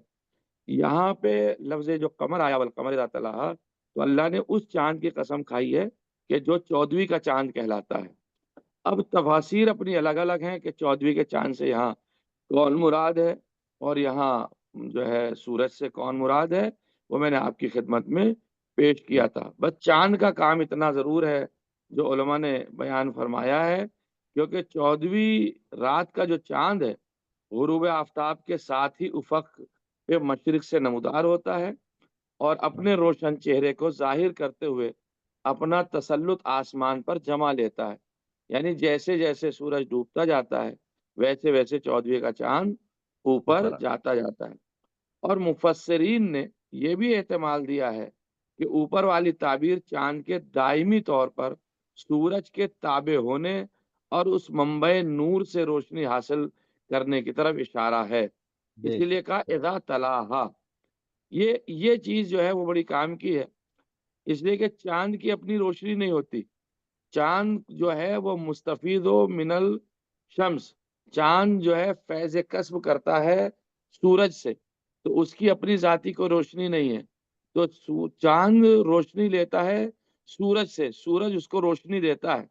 یہاں پہ لفظ جو قمر آیا والقمر اذا تلاہا، تو اللہ نے اس چاند کی قسم کھائی ہے کہ جو 14ویں کا چاند کہلاتا ہے۔ اب تفاسیر اپنی الگ الگ ہیں کہ 14ویں کے چاند سے یہاں کون مراد ہے، اور یہاں جو ہے سورج سے کون مراد ہے، وہ میں نے آپ کی خدمت میں پیش کیا تھا۔ بس چاند کا کام اتنا ضرور ہے جو علماء نے بیان فرمایا ہے، کیونکہ 14ویں رات کا جو چاند ہے غروب آفتاب کے ساتھ ہی افق پہ مشرق سے نمودار ہوتا ہے، اور اپنے روشن چہرے کو ظاہر کرتے ہوئے اپنا تسلط آسمان پر جما لیتا ہے، یعنی جیسے جیسے سورج ڈوبتا جاتا ہے ویسے ویسے 14ویں کا چاند اوپر جاتا ہے۔ اور مفسرین نے یہ بھی احتمال دیا ہے کہ اوپر والی تعبیر چاند کے دائمی طور پر سورج کے تابع ہونے اور اس منبع نور سے روشنی حاصل کرنے کی طرف اشارہ ہے، اسی لیے کہا اذا تلاہا۔ یہ چیز جو ہے وہ بڑی کام کی ہے، اس لیے کہ چاند کی اپنی روشنی نہیں ہوتی، چاند جو ہے وہ مستفید من الشمس، چاند جو ہے فیض کسب کرتا ہے سورج سے، تو اس کی اپنی ذاتی کو روشنی نہیں ہے، تو چاند روشنی لیتا ہے سورج سے، سورج اس کو روشنی دیتا ہے،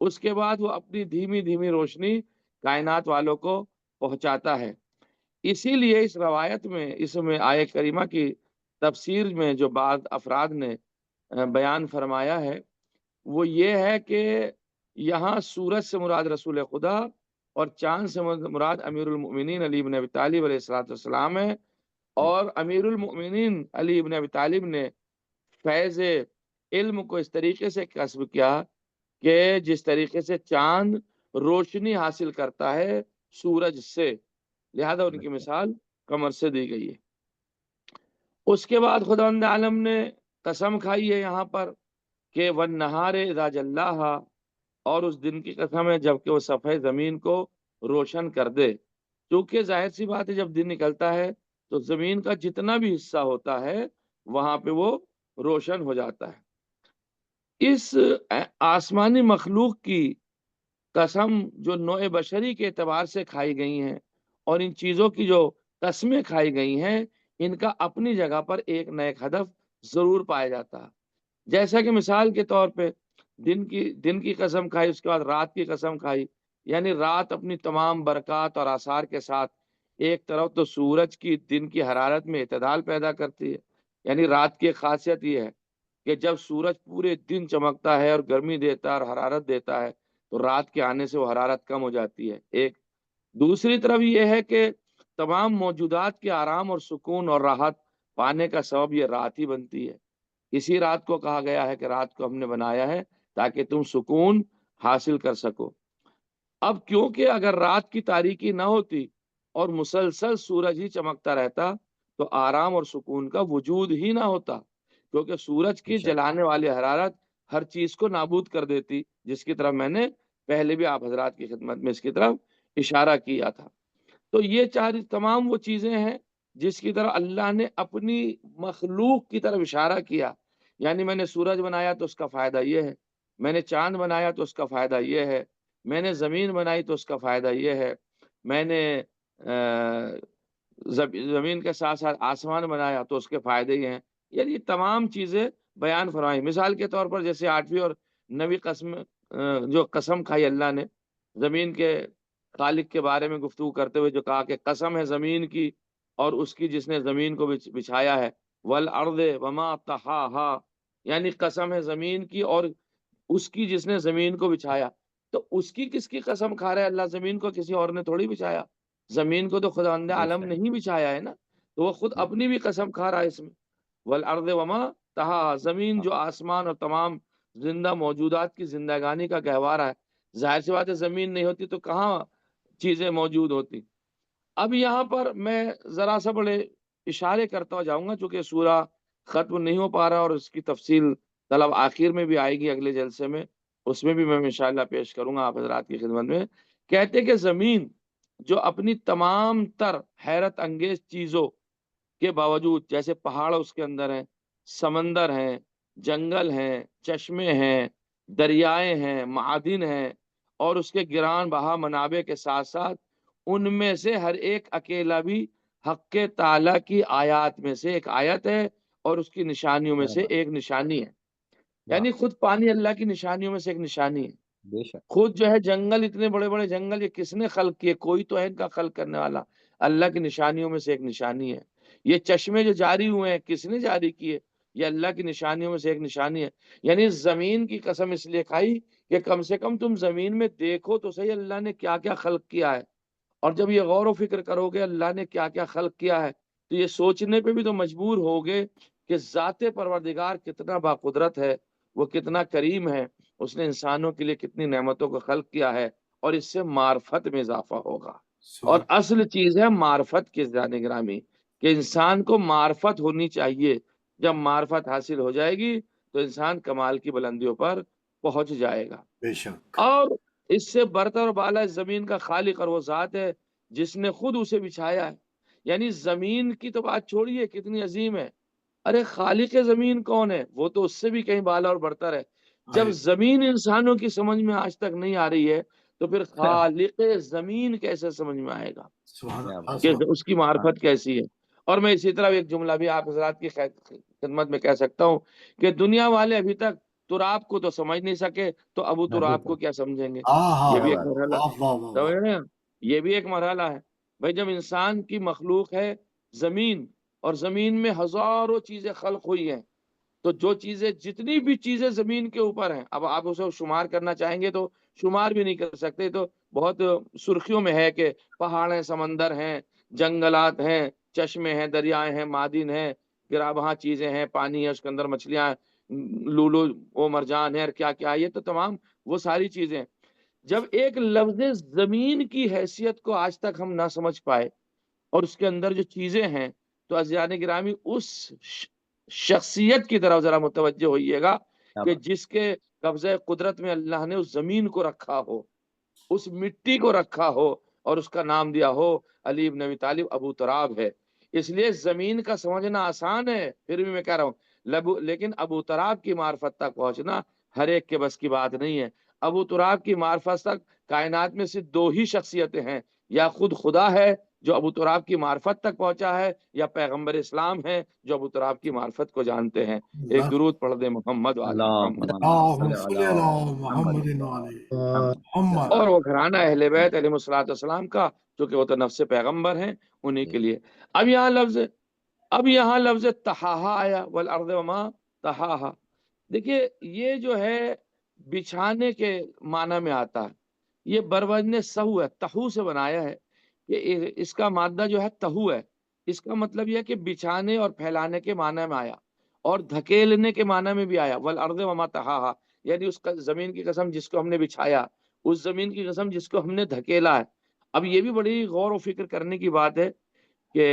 اس کے بعد وہ اپنی دھیمی دھیمی روشنی کائنات والوں کو پہنچاتا ہے۔ اسی لیے اس روایت میں، اس میں آیہ کریمہ کی تفسیر میں جو بعض افراد نے بیان فرمایا ہے وہ یہ ہے کہ یہاں سورج سے مراد رسول خدا اور چاند سے مراد امیر المؤمنین علی بن ابی طالب علیہ السلام ہے، اور امیر المؤمنین علی بن ابی طالب نے فیض علم کو اس طریقے سے کسب کیا کہ جس طریقے سے چاند روشنی حاصل کرتا ہے سورج سے، لہذا ان کی مثال قمر سے دی گئی ہے۔ اس کے بعد خدا عالم نے قسم کھائی ہے یہاں پر کہ والنہار اذا جلاہا، اور اس دن کی قسم ہے جب کہ وہ صفحہ زمین کو روشن کر دے، کیونکہ ظاہر سی بات ہے جب دن نکلتا ہے تو زمین کا جتنا بھی حصہ ہوتا ہے وہاں پہ وہ روشن ہو جاتا ہے۔ اس آسمانی مخلوق کی قسم جو نوع بشری کے اعتبار سے کھائی گئی ہیں، اور ان چیزوں کی جو قسمیں کھائی گئی ہیں، ان کا اپنی جگہ پر ایک نہ ایک ہدف ضرور پایا جاتا ہے۔ جیسا کہ مثال کے طور پہ دن کی قسم کھائی، اس کے بعد رات کی قسم کھائی، یعنی رات اپنی تمام برکات اور آثار کے ساتھ ایک طرف تو سورج کی دن کی حرارت میں اعتدال پیدا کرتی ہے، یعنی رات کی ایک خاصیت یہ ہے کہ جب سورج پورے دن چمکتا ہے اور گرمی دیتا ہے اور حرارت دیتا ہے تو رات کے آنے سے وہ حرارت کم ہو جاتی ہے ایک. دوسری طرف یہ ہے کہ تمام موجودات کے آرام اور سکون اور راحت پانے کا سبب یہ رات ہی بنتی ہے. اسی رات کو کہا گیا ہے کہ رات کو ہم نے بنایا ہے تاکہ تم سکون حاصل کر سکو. اب کیونکہ اگر رات کی تاریکی نہ ہوتی اور مسلسل سورج ہی چمکتا رہتا تو آرام اور سکون کا وجود ہی نہ ہوتا، کیونکہ سورج کی جلانے والی حرارت ہر چیز کو نابود کر دیتی، جس کی طرف میں نے پہلے بھی آپ حضرات کی خدمت میں اس کی طرف اشارہ کیا تھا. تو یہ تمام وہ چیزیں ہیں جس کی طرف اللہ نے اپنی مخلوق کی طرف اشارہ کیا. یعنی میں نے سورج بنایا تو اس کا فائدہ یہ ہے، میں نے چاند بنایا تو اس کا فائدہ یہ ہے، میں نے زمین بنائی تو اس کا فائدہ یہ ہے، میں نے زمین کے ساتھ ساتھ آسمان بنایا تو اس کے فائدے یہ ہیں. یعنی یہ تمام چیزیں بیان فرمائی. مثال کے طور پر جیسے 8ویں اور 9ویں قسم جو قسم کھائی اللہ نے زمین کے خالق کے بارے میں گفتگو کرتے ہوئے، جو کہا کہ قسم ہے زمین کی اور اس کی جس نے زمین کو بچھایا ہے، والارض وما طحاها، یعنی قسم ہے زمین کی اور اس کی جس نے زمین کو بچھایا. تو اس کی کس کی قسم کھا رہا ہے اللہ؟ زمین کو کسی اور نے تھوڑی بچھایا، زمین کو تو خداوند عالم نے ہی بچھایا ہے نا، تو وہ خود اپنی بھی قسم کھا رہا ہے اس میں. والارض وما طحاها، زمین جو آسمان اور تمام زندہ موجودات کی زندگانی کا گہوارہ ہے. ظاہر سی بات ہے زمین نہیں ہوتی تو کہاں چیزیں موجود ہوتی. اب یہاں پر میں ذرا سا بڑے اشارے کرتا جاؤں گا چونکہ سورہ ختم نہیں ہو پا رہا اور اس کی تفصیل طلب آخر میں بھی آئے گی اگلے جلسے میں، اس میں بھی میں انشاءاللہ پیش کروں گا آپ حضرات کی خدمت میں. کہتے کہ زمین جو اپنی تمام تر حیرت انگیز چیزوں کے باوجود، جیسے پہاڑ اس کے اندر ہیں، سمندر ہیں، جنگل ہیں، چشمے ہیں، دریائے ہیں، معادن ہیں، اور اس کے گران بہا منابع کے ساتھ ساتھ ان میں سے ہر ایک اکیلا بھی حق تعالیٰ کی آیات میں سے ایک آیت ہے اور اس کی نشانیوں میں سے ایک نشانی ہے. یعنی خود پانی اللہ کی نشانیوں میں سے ایک نشانی ہے. بے شک خود جو ہے جنگل، اتنے بڑے بڑے جنگل، یہ کس نے خلق کیے؟ کوئی تو ہے ان کا خلق کرنے والا، اللہ کی نشانیوں میں سے ایک نشانی ہے. یہ چشمے جو جاری ہوئے ہیں کس نے جاری کیے؟ یہ اللہ کی نشانیوں میں سے ایک نشانی ہے. یعنی زمین کی قسم اس لیے کھائی کہ کم سے کم تم زمین میں دیکھو تو صحیح اللہ نے کیا کیا خلق کیا ہے. اور جب یہ غور و فکر کرو گے اللہ نے کیا کیا خلق کیا ہے تو یہ سوچنے پہ بھی تو مجبور ہوگے کہ ذات پروردگار کتنا باقدرت ہے، وہ کتنا کریم ہے، اس نے انسانوں کے لیے کتنی نعمتوں کو خلق کیا ہے، اور اس سے معرفت میں اضافہ ہوگا. اور اصل چیز ہے معرفت کی جان گرامی، کہ انسان کو معرفت ہونی چاہیے. جب معرفت حاصل ہو جائے گی تو انسان کمال کی بلندیوں پر پہنچ جائے گا. بے شک اور اس سے برتر بالا زمین کا خالق اور وہ ذات ہے جس نے خود اسے بچھایا ہے. یعنی زمین کی تو بات چھوڑیے کتنی عظیم ہے، ارے خالق زمین کون ہے؟ وہ تو اس سے بھی کہیں بالا اور برتر ہے. جب زمین انسانوں کی سمجھ میں آج تک نہیں آ رہی ہے تو پھر خالق زمین کیسے سمجھ میں آئے گا کہ اس کی معرفت کیسی ہے. اور میں اسی طرح ایک جملہ بھی آپ حضرات کی خدمت میں کہہ سکتا ہوں کہ دنیا والے ابھی تک تراب کو تو سمجھ نہیں سکے تو ابو تراب کو کیا سمجھیں گے؟ یہ بھی ایک مرحلہ سمجھ رہے ہیں؟ یہ بھی ایک مرحلہ ہے بھائی. جب انسان کی مخلوق ہے زمین اور زمین میں ہزاروں چیزیں خلق ہوئی ہیں تو جو چیزیں جتنی بھی چیزیں زمین کے اوپر ہیں اب آپ اسے شمار کرنا چاہیں گے تو شمار بھی نہیں کر سکتے. تو بہت سرخیوں میں ہے کہ پہاڑ ہیں، سمندر ہیں، جنگلات ہیں، چشمے ہیں، دریائے ہیں، معادن ہیں، گرابہاں چیزیں ہیں، پانی ہے اس کے اندر، مچھلیاں، لولو وہ مرجان ہے، اور کیا کیا، یہ تو تمام وہ ساری چیزیں. جب ایک لفظ زمین کی حیثیت کو آج تک ہم نہ سمجھ پائے اور اس کے اندر جو چیزیں ہیں تو عزیزان گرامی اس شخصیت کی طرف ذرا متوجہ ہوئیے گا کہ جس کے قبضہ قدرت میں اللہ نے اس زمین کو رکھا ہو، اس مٹی کو رکھا ہو، اور اس کا نام دیا ہو علی بن ابی طالب ابو تراب ہے. اس لیے زمین کا سمجھنا آسان ہے، پھر بھی میں کہہ رہا ہوں لیکن ابو تراب کی معرفت تک پہنچنا ہر ایک کے بس کی بات نہیں ہے. ابو تراب کی معرفت تک کائنات میں صرف دو ہی شخصیتیں ہیں، یا خود خدا ہے جو ابو تراب کی معرفت تک پہنچا ہے، یا پیغمبر اسلام ہے جو ابو تراب کی معرفت کو جانتے ہیں. ایک درود پڑھ دے محمد وعلی محمد. اور وہ گھرانہ اہل بیت علیہ الصلوۃ والسلام کا، چونکہ وہ تو نفس پیغمبر ہیں، انہی کے لیے. اب یہاں لفظ اب یہاں لفظ تہاہا آیا، والارض وما تہاہا. دیکھیے یہ جو ہے بچھانے کے معنی میں آتا ہے، یہ بروزن سہو ہے، تہو سے بنایا ہے، کہ اس کا مادہ جو ہے تہو ہے. اس کا مطلب یہ ہے کہ بچھانے اور پھیلانے کے معنی میں آیا، اور دھکیلنے کے معنی میں بھی آیا. والارض وما تہاہا، یعنی اس کا زمین کی قسم جس کو ہم نے بچھایا، اس زمین کی قسم جس کو ہم نے دھکیلا ہے. اب یہ بھی بڑی غور و فکر کرنے کی بات ہے کہ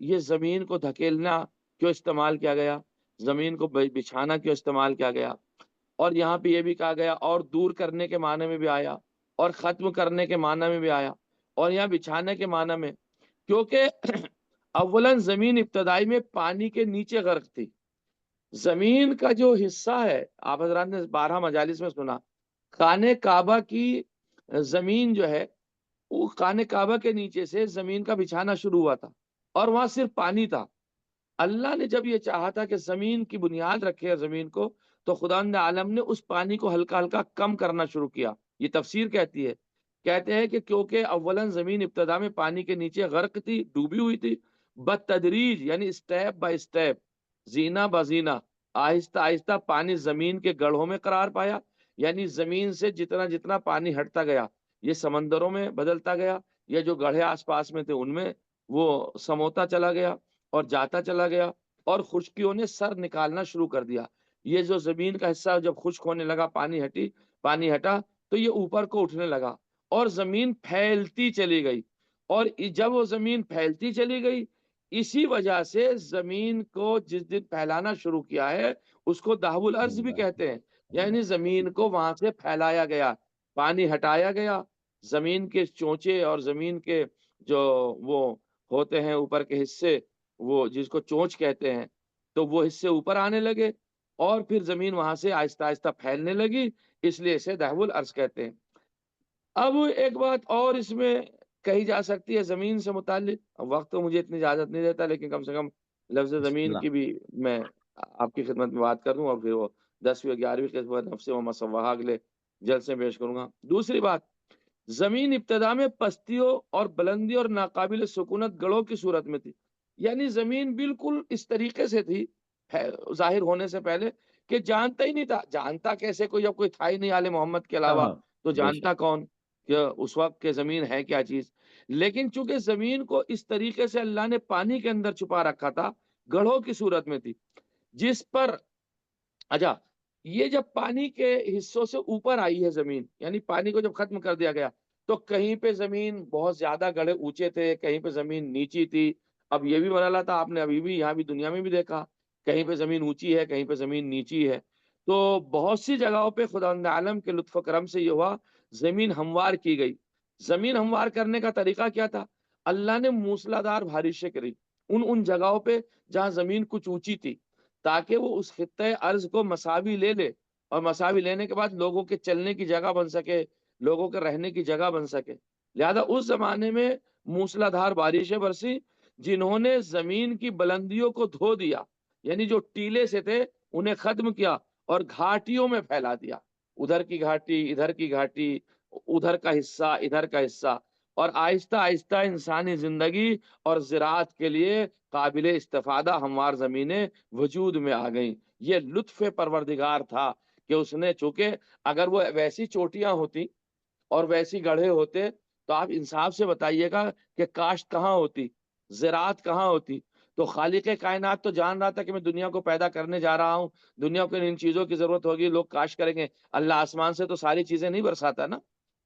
یہ زمین کو دھکیلنا کیوں استعمال کیا گیا، زمین کو بچھانا کیوں استعمال کیا گیا. اور یہاں پہ یہ بھی کہا گیا اور دور کرنے کے معنی میں بھی آیا، اور ختم کرنے کے معنی میں بھی آیا، اور یہاں بچھانے کے معنی میں، کیونکہ اولاً زمین ابتدائی میں پانی کے نیچے غرق تھی. زمین کا جو حصہ ہے، آپ حضرات نے 12 مجالس میں سنا، خانہ کعبہ کی زمین جو ہے وہ خانہ کعبہ کے نیچے سے زمین کا بچھانا شروع ہوا تھا، اور وہاں صرف پانی تھا. اللہ نے جب یہ چاہا تھا کہ زمین کی بنیاد رکھے زمین کو، تو خداوند عالم نے اس پانی کو ہلکا ہلکا کم کرنا شروع کیا. یہ تفسیر کہتی ہے، کہتے ہیں کہ کیونکہ اولاً زمین ابتدا میں پانی کے نیچے غرق تھی، ڈوبی ہوئی تھی، بتدریج یعنی اسٹیپ بائی اسٹیپ، زینہ بزینہ، آہستہ آہستہ پانی زمین کے گڑھوں میں قرار پایا. یعنی زمین سے جتنا جتنا پانی ہٹتا گیا، یہ سمندروں میں بدلتا گیا، یہ جو گڑھے آس پاس میں تھے ان میں وہ سموتا چلا گیا اور جاتا چلا گیا، اور خشکیوں نے سر نکالنا شروع کر دیا. یہ جو زمین کا حصہ جب خشک ہونے لگا، پانی ہٹا تو یہ اوپر کو اٹھنے لگا، اور زمین پھیلتی چلی گئی. اور جب وہ زمین پھیلتی چلی گئی، اسی وجہ سے زمین کو جس دن پھیلانا شروع کیا ہے اس کو دہو الارض بھی کہتے ہیں. یعنی زمین کو وہاں سے پھیلایا گیا، پانی ہٹایا گیا، زمین کے چونچے اور زمین کے جو وہ ہوتے ہیں اوپر کے حصے، وہ جس کو چونچ کہتے ہیں، تو وہ حصے اوپر آنے لگے، اور پھر زمین وہاں سے آہستہ آہستہ پھیلنے لگی، اس لیے اسے دہو الارض کہتے ہیں. اب ایک بات اور اس میں کہی جا سکتی ہے زمین سے متعلق، وقت تو مجھے اتنی اجازت نہیں دیتا، لیکن کم سے کم لفظ بسم زمین اللہ. کی بھی میں آپ کی خدمت میں بات کر دوں، اور پھر وہ 10ویں 11ویں قسمت نفس و مسوہا اگلے جلد سے پیش کروں گا. دوسری بات، زمین ابتدا میں پستیوں اور بلندی اور ناقابل سکونت گڑھوں کی صورت میں تھی. یعنی زمین بالکل اس طریقے سے تھی ظاہر ہونے سے پہلے کہ جانتا ہی نہیں تھا. جانتا کیسے کوئی، جب کوئی تھا ہی نہیں آل محمد کے علاوہ، ہاں تو بے جانتا شک. کون کہ اس وقت کے زمین ہے کیا چیز. لیکن چونکہ زمین کو اس طریقے سے اللہ نے پانی کے اندر چھپا رکھا تھا، گڑھوں کی صورت میں تھی، جس پر اچھا یہ جب پانی کے حصوں سے اوپر آئی ہے زمین، یعنی پانی کو جب ختم کر دیا گیا، تو کہیں پہ زمین بہت زیادہ گڑھے اونچے تھے، کہیں پہ زمین نیچی تھی. اب یہ بھی مرحلہ تھا، آپ نے ابھی بھی یہاں بھی دنیا میں بھی دیکھا، کہیں پہ زمین اونچی ہے، کہیں پہ زمین نیچی ہے. تو بہت سی جگہوں پہ خداوند عالم کے لطف و کرم سے یہ ہوا، زمین ہموار کی گئی. زمین ہموار کرنے کا طریقہ کیا تھا؟ اللہ نے موسلادھار بارشیں کری ان جگہوں پہ جہاں زمین کچھ اونچی تھی، تاکہ وہ اس خطۂ ارض کو مساوی لے لے، اور مساوی لینے کے بعد لوگوں کے چلنے کی جگہ بن سکے، لوگوں کے رہنے کی جگہ بن سکے. لہذا اس زمانے میں موسلادھار بارشیں برسی، جنہوں نے زمین کی بلندیوں کو دھو دیا، یعنی جو ٹیلے سے تھے انہیں ختم کیا اور گھاٹیوں میں پھیلا دیا. ادھر کی گھاٹی، ادھر کی گھاٹی، ادھر کا حصہ، ادھر کا حصہ، اور آہستہ آہستہ انسانی زندگی اور زراعت کے لیے قابل استفادہ ہموار زمینیں وجود میں آ گئیں. یہ لطف پروردگار تھا کہ اس نے، چونکہ اگر وہ ویسی چوٹیاں ہوتی اور ویسی گڑھے ہوتے تو آپ انصاف سے بتائیے گا کہ کاشت کہاں ہوتی، زراعت کہاں ہوتی. تو خالق کائنات تو جان رہا تھا کہ میں دنیا کو پیدا کرنے جا رہا ہوں، دنیا کو ان چیزوں کی ضرورت ہوگی، لوگ کاشت کریں گے. اللہ آسمان سے تو ساری چیزیں نہیں برساتا نا،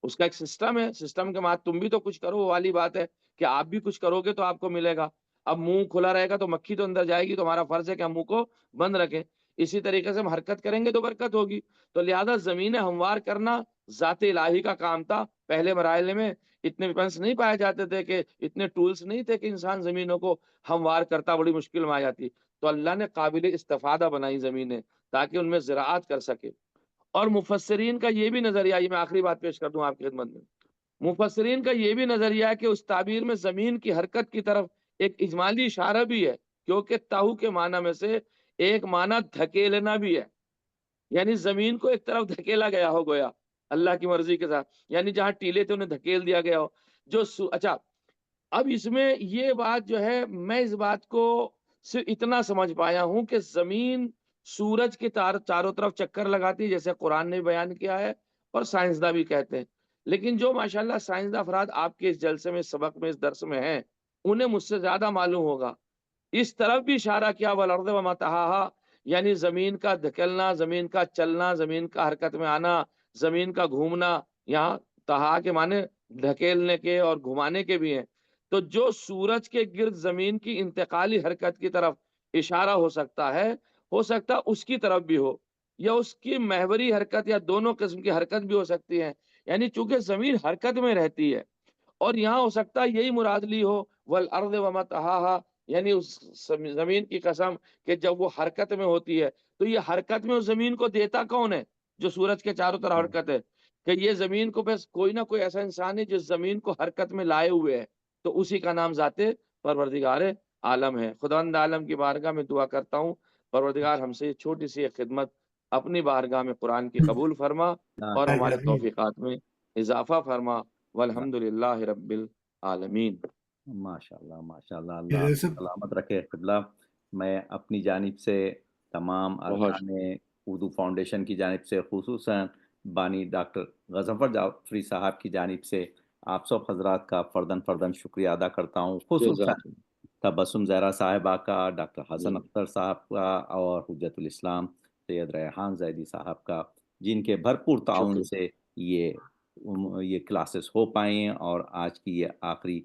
اس کا ایک سسٹم ہے، سسٹم کے بعد تم بھی تو کچھ کرو، وہ والی بات ہے کہ آپ بھی کچھ کرو گے تو آپ کو ملے گا. اب منہ کھلا رہے گا تو مکھی تو اندر جائے گی، تو ہمارا فرض ہے کہ ہم منہ کو بند رکھیں. اسی طریقے سے ہم حرکت کریں گے تو برکت ہوگی. تو لہذا زمینیں ہموار کرنا ذات الہی کا کام تھا. پہلے مراحل میں اتنے ویپنس نہیں پائے جاتے تھے، کہ اتنے ٹولز نہیں تھے کہ انسان زمینوں کو ہموار کرتا، بڑی مشکل میں آ جاتی. تو اللہ نے قابل استفادہ بنائی زمینیں تاکہ ان میں زراعت کر سکے. اور مفسرین کا یہ بھی نظریہ، یہ میں آخری بات پیش کر دوں آپ کی خدمت میں، مفسرین کا یہ بھی نظریہ ہے کہ اس تعبیر میں زمین کی حرکت کی طرف ایک اجمالی اشارہ بھی ہے، کیونکہ تاہو کے معنی میں سے ایک معنی دھکیلنا بھی ہے. یعنی زمین کو ایک طرف دھکیلا گیا ہو گیا اللہ کی مرضی کے ساتھ، یعنی جہاں ٹیلے تھے انہیں دھکیل دیا گیا ہو. اچھا اب اس میں یہ بات جو ہے، میں اس بات کو صرف اتنا سمجھ پایا ہوں کہ زمین سورج کے چاروں طرف چکر لگاتی ہے، جیسے قرآن نے بیان کیا ہے اور سائنسداں بھی کہتے ہیں. لیکن جو ماشاءاللہ سائنسداں افراد آپ کے اس جلسے میں، سبق میں، اس درس میں ہیں، انہیں مجھ سے زیادہ معلوم ہوگا. اس طرف بھی اشارہ کیا والارض وما طحاہا، یعنی زمین کا دھکیلنا، زمین کا چلنا، زمین کا حرکت میں آنا، زمین کا گھومنا. یہاں طحا کے معنی دھکیلنے کے اور گھمانے کے بھی ہیں. تو جو سورج کے گرد زمین کی انتقالی حرکت کی طرف اشارہ ہو سکتا ہے اس کی طرف بھی ہو، یا اس کی محوری حرکت، یا دونوں قسم کی حرکت بھی ہو سکتی ہے. یعنی چونکہ زمین حرکت میں رہتی ہے، اور یہاں ہو سکتا ہے یہی مراد لی ہو والارض وما طحاہا، یعنی اس زمین کی قسم کہ جب وہ حرکت میں ہوتی ہے تو یہ حرکت میں اس زمین کو دیتا کون ہے؟ جو سورج کے چاروں طرف حرکت ہے، کہ یہ زمین کو بس کوئی نہ کوئی ایسا انسان ہے جس زمین کو حرکت میں لائے ہوئے ہے، تو اسی کا نام ذات پروردگار عالم ہے. خداوند عالم کی بارگاہ میں دعا کرتا ہوں، پروردگار ہم سے چھوٹی سی ایک خدمت اپنی بارگاہ میں قرآن کی قبول فرما اور ہمارے توفیقات میں اضافہ فرما. والحمد للہ رب العالمین. ماشاءاللہ ماشاءاللہ، اللہ آپ کو سلامت رکھے. قبلہ میں اپنی جانب سے تمام ارکان اردو فاؤنڈیشن کی جانب سے، خصوصاً بانی ڈاکٹر غضنفر جعفری صاحب کی جانب سے آپ سب حضرات کا فرداً شکریہ ادا کرتا ہوں، خصوصاً تبسم زہرا صاحبہ کا، ڈاکٹر حسن اختر صاحب کا، اور حجت الاسلام سید ریحان زیدی صاحب کا، جن کے بھرپور تعاون سے یہ کلاسز ہو پائیں. اور آج کی یہ آخری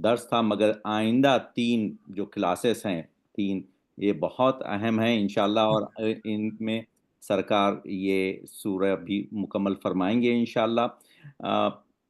درس تھا، مگر آئندہ 3 جو کلاسز ہیں، 3 یہ بہت اہم ہیں انشاءاللہ، اور ان میں سرکار یہ سورہ بھی مکمل فرمائیں گے انشاءاللہ.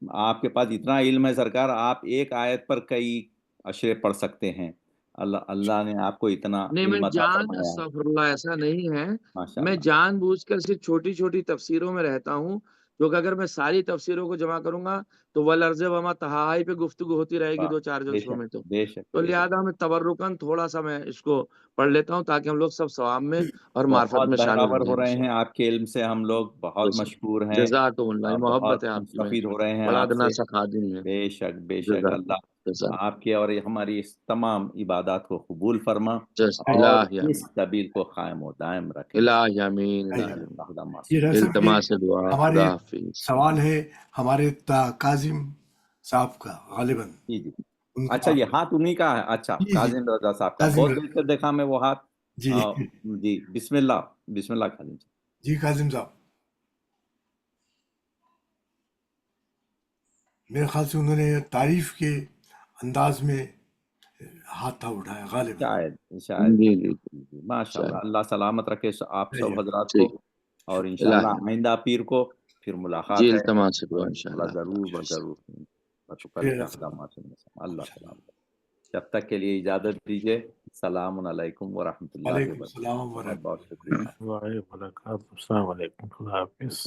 آپ کے پاس اتنا علم ہے سرکار، آپ ایک آیت پر کئی اشرے پڑھ سکتے ہیں. اللہ نے آپ کو اتنا نہیں، میں علم عطا فرمایا ہے. استغفر اللہ، ایسا نہیں ہے. میں ماشاءاللہ جان بوجھ کر صرف چھوٹی چھوٹی تفسیروں میں رہتا ہوں، کیونکہ اگر میں ساری تفسیروں کو جمع کروں گا تو والارض وما طحاہا پہ گفتگو ہوتی رہے گی 2-4 بے جلسوں شک میں. بے شک تو بے شک. لہذا میں تبرکاً تھوڑا سا میں اس کو پڑھ لیتا ہوں تاکہ ہم لوگ سب ثواب میں اور معرفت بہت میں شامل بہراور ہو ہو جائیں رہے ہیں انشاءاللہ. آپ کے علم سے، ہم لوگ بہت مشکور ہیں، جزاکم اللہ، محبت بہت ہے آپ میں، مستفید ہو رہے ہیں بڑا آپ ادنا سے. سا خادم ہے. بے شک بے شک. جزاک اللہ جزاک آپ کے اور ہماری اس تمام عبادات کو قبول فرما اور الہی اس آمین، سبیل کو قائم و دائم رکھے. الہی آمین، الہی آمین. یہ رسم کے التماس دعا، ہمارے خدا حافظ. سوال ہے ہمارے کاظم صاحب کا، غالباً جی جی. ان اچھا، کا. یہ ہاتھ انہی کا ہے. اچھا، جی جی کاظم رضا صاحب کا، کاظم بہت دیر سے دیکھا میں وہ ہاتھ. جی جی بسم اللہ بسم اللہ کاظم صاحب. جی کاظم صاحب، میرے خیال سے انہوں نے تعریف کے انداز میں ہاتھ تھا اٹھایا غالباً. شاید. جی جی ماشاء اللہ، اللہ سلامت رکھے آپ سب حضرات کو، ٹھیک، اور انشاءاللہ الہی آئندہ پیر کو پھر جی ملاقات ہے. التماس دعا انشاءاللہ انشاءاللہ. ضرور. شکریہ. اللہ سلامت. جب تک کے لیے اجازت دیجیے. السلام علیکم ورحمۃ اللہ وعلیکم وبرکاتہ. السلام بہت ورحمۃ بہت شکریہ. وعلیکم السلام علیکم. خدا حافظ.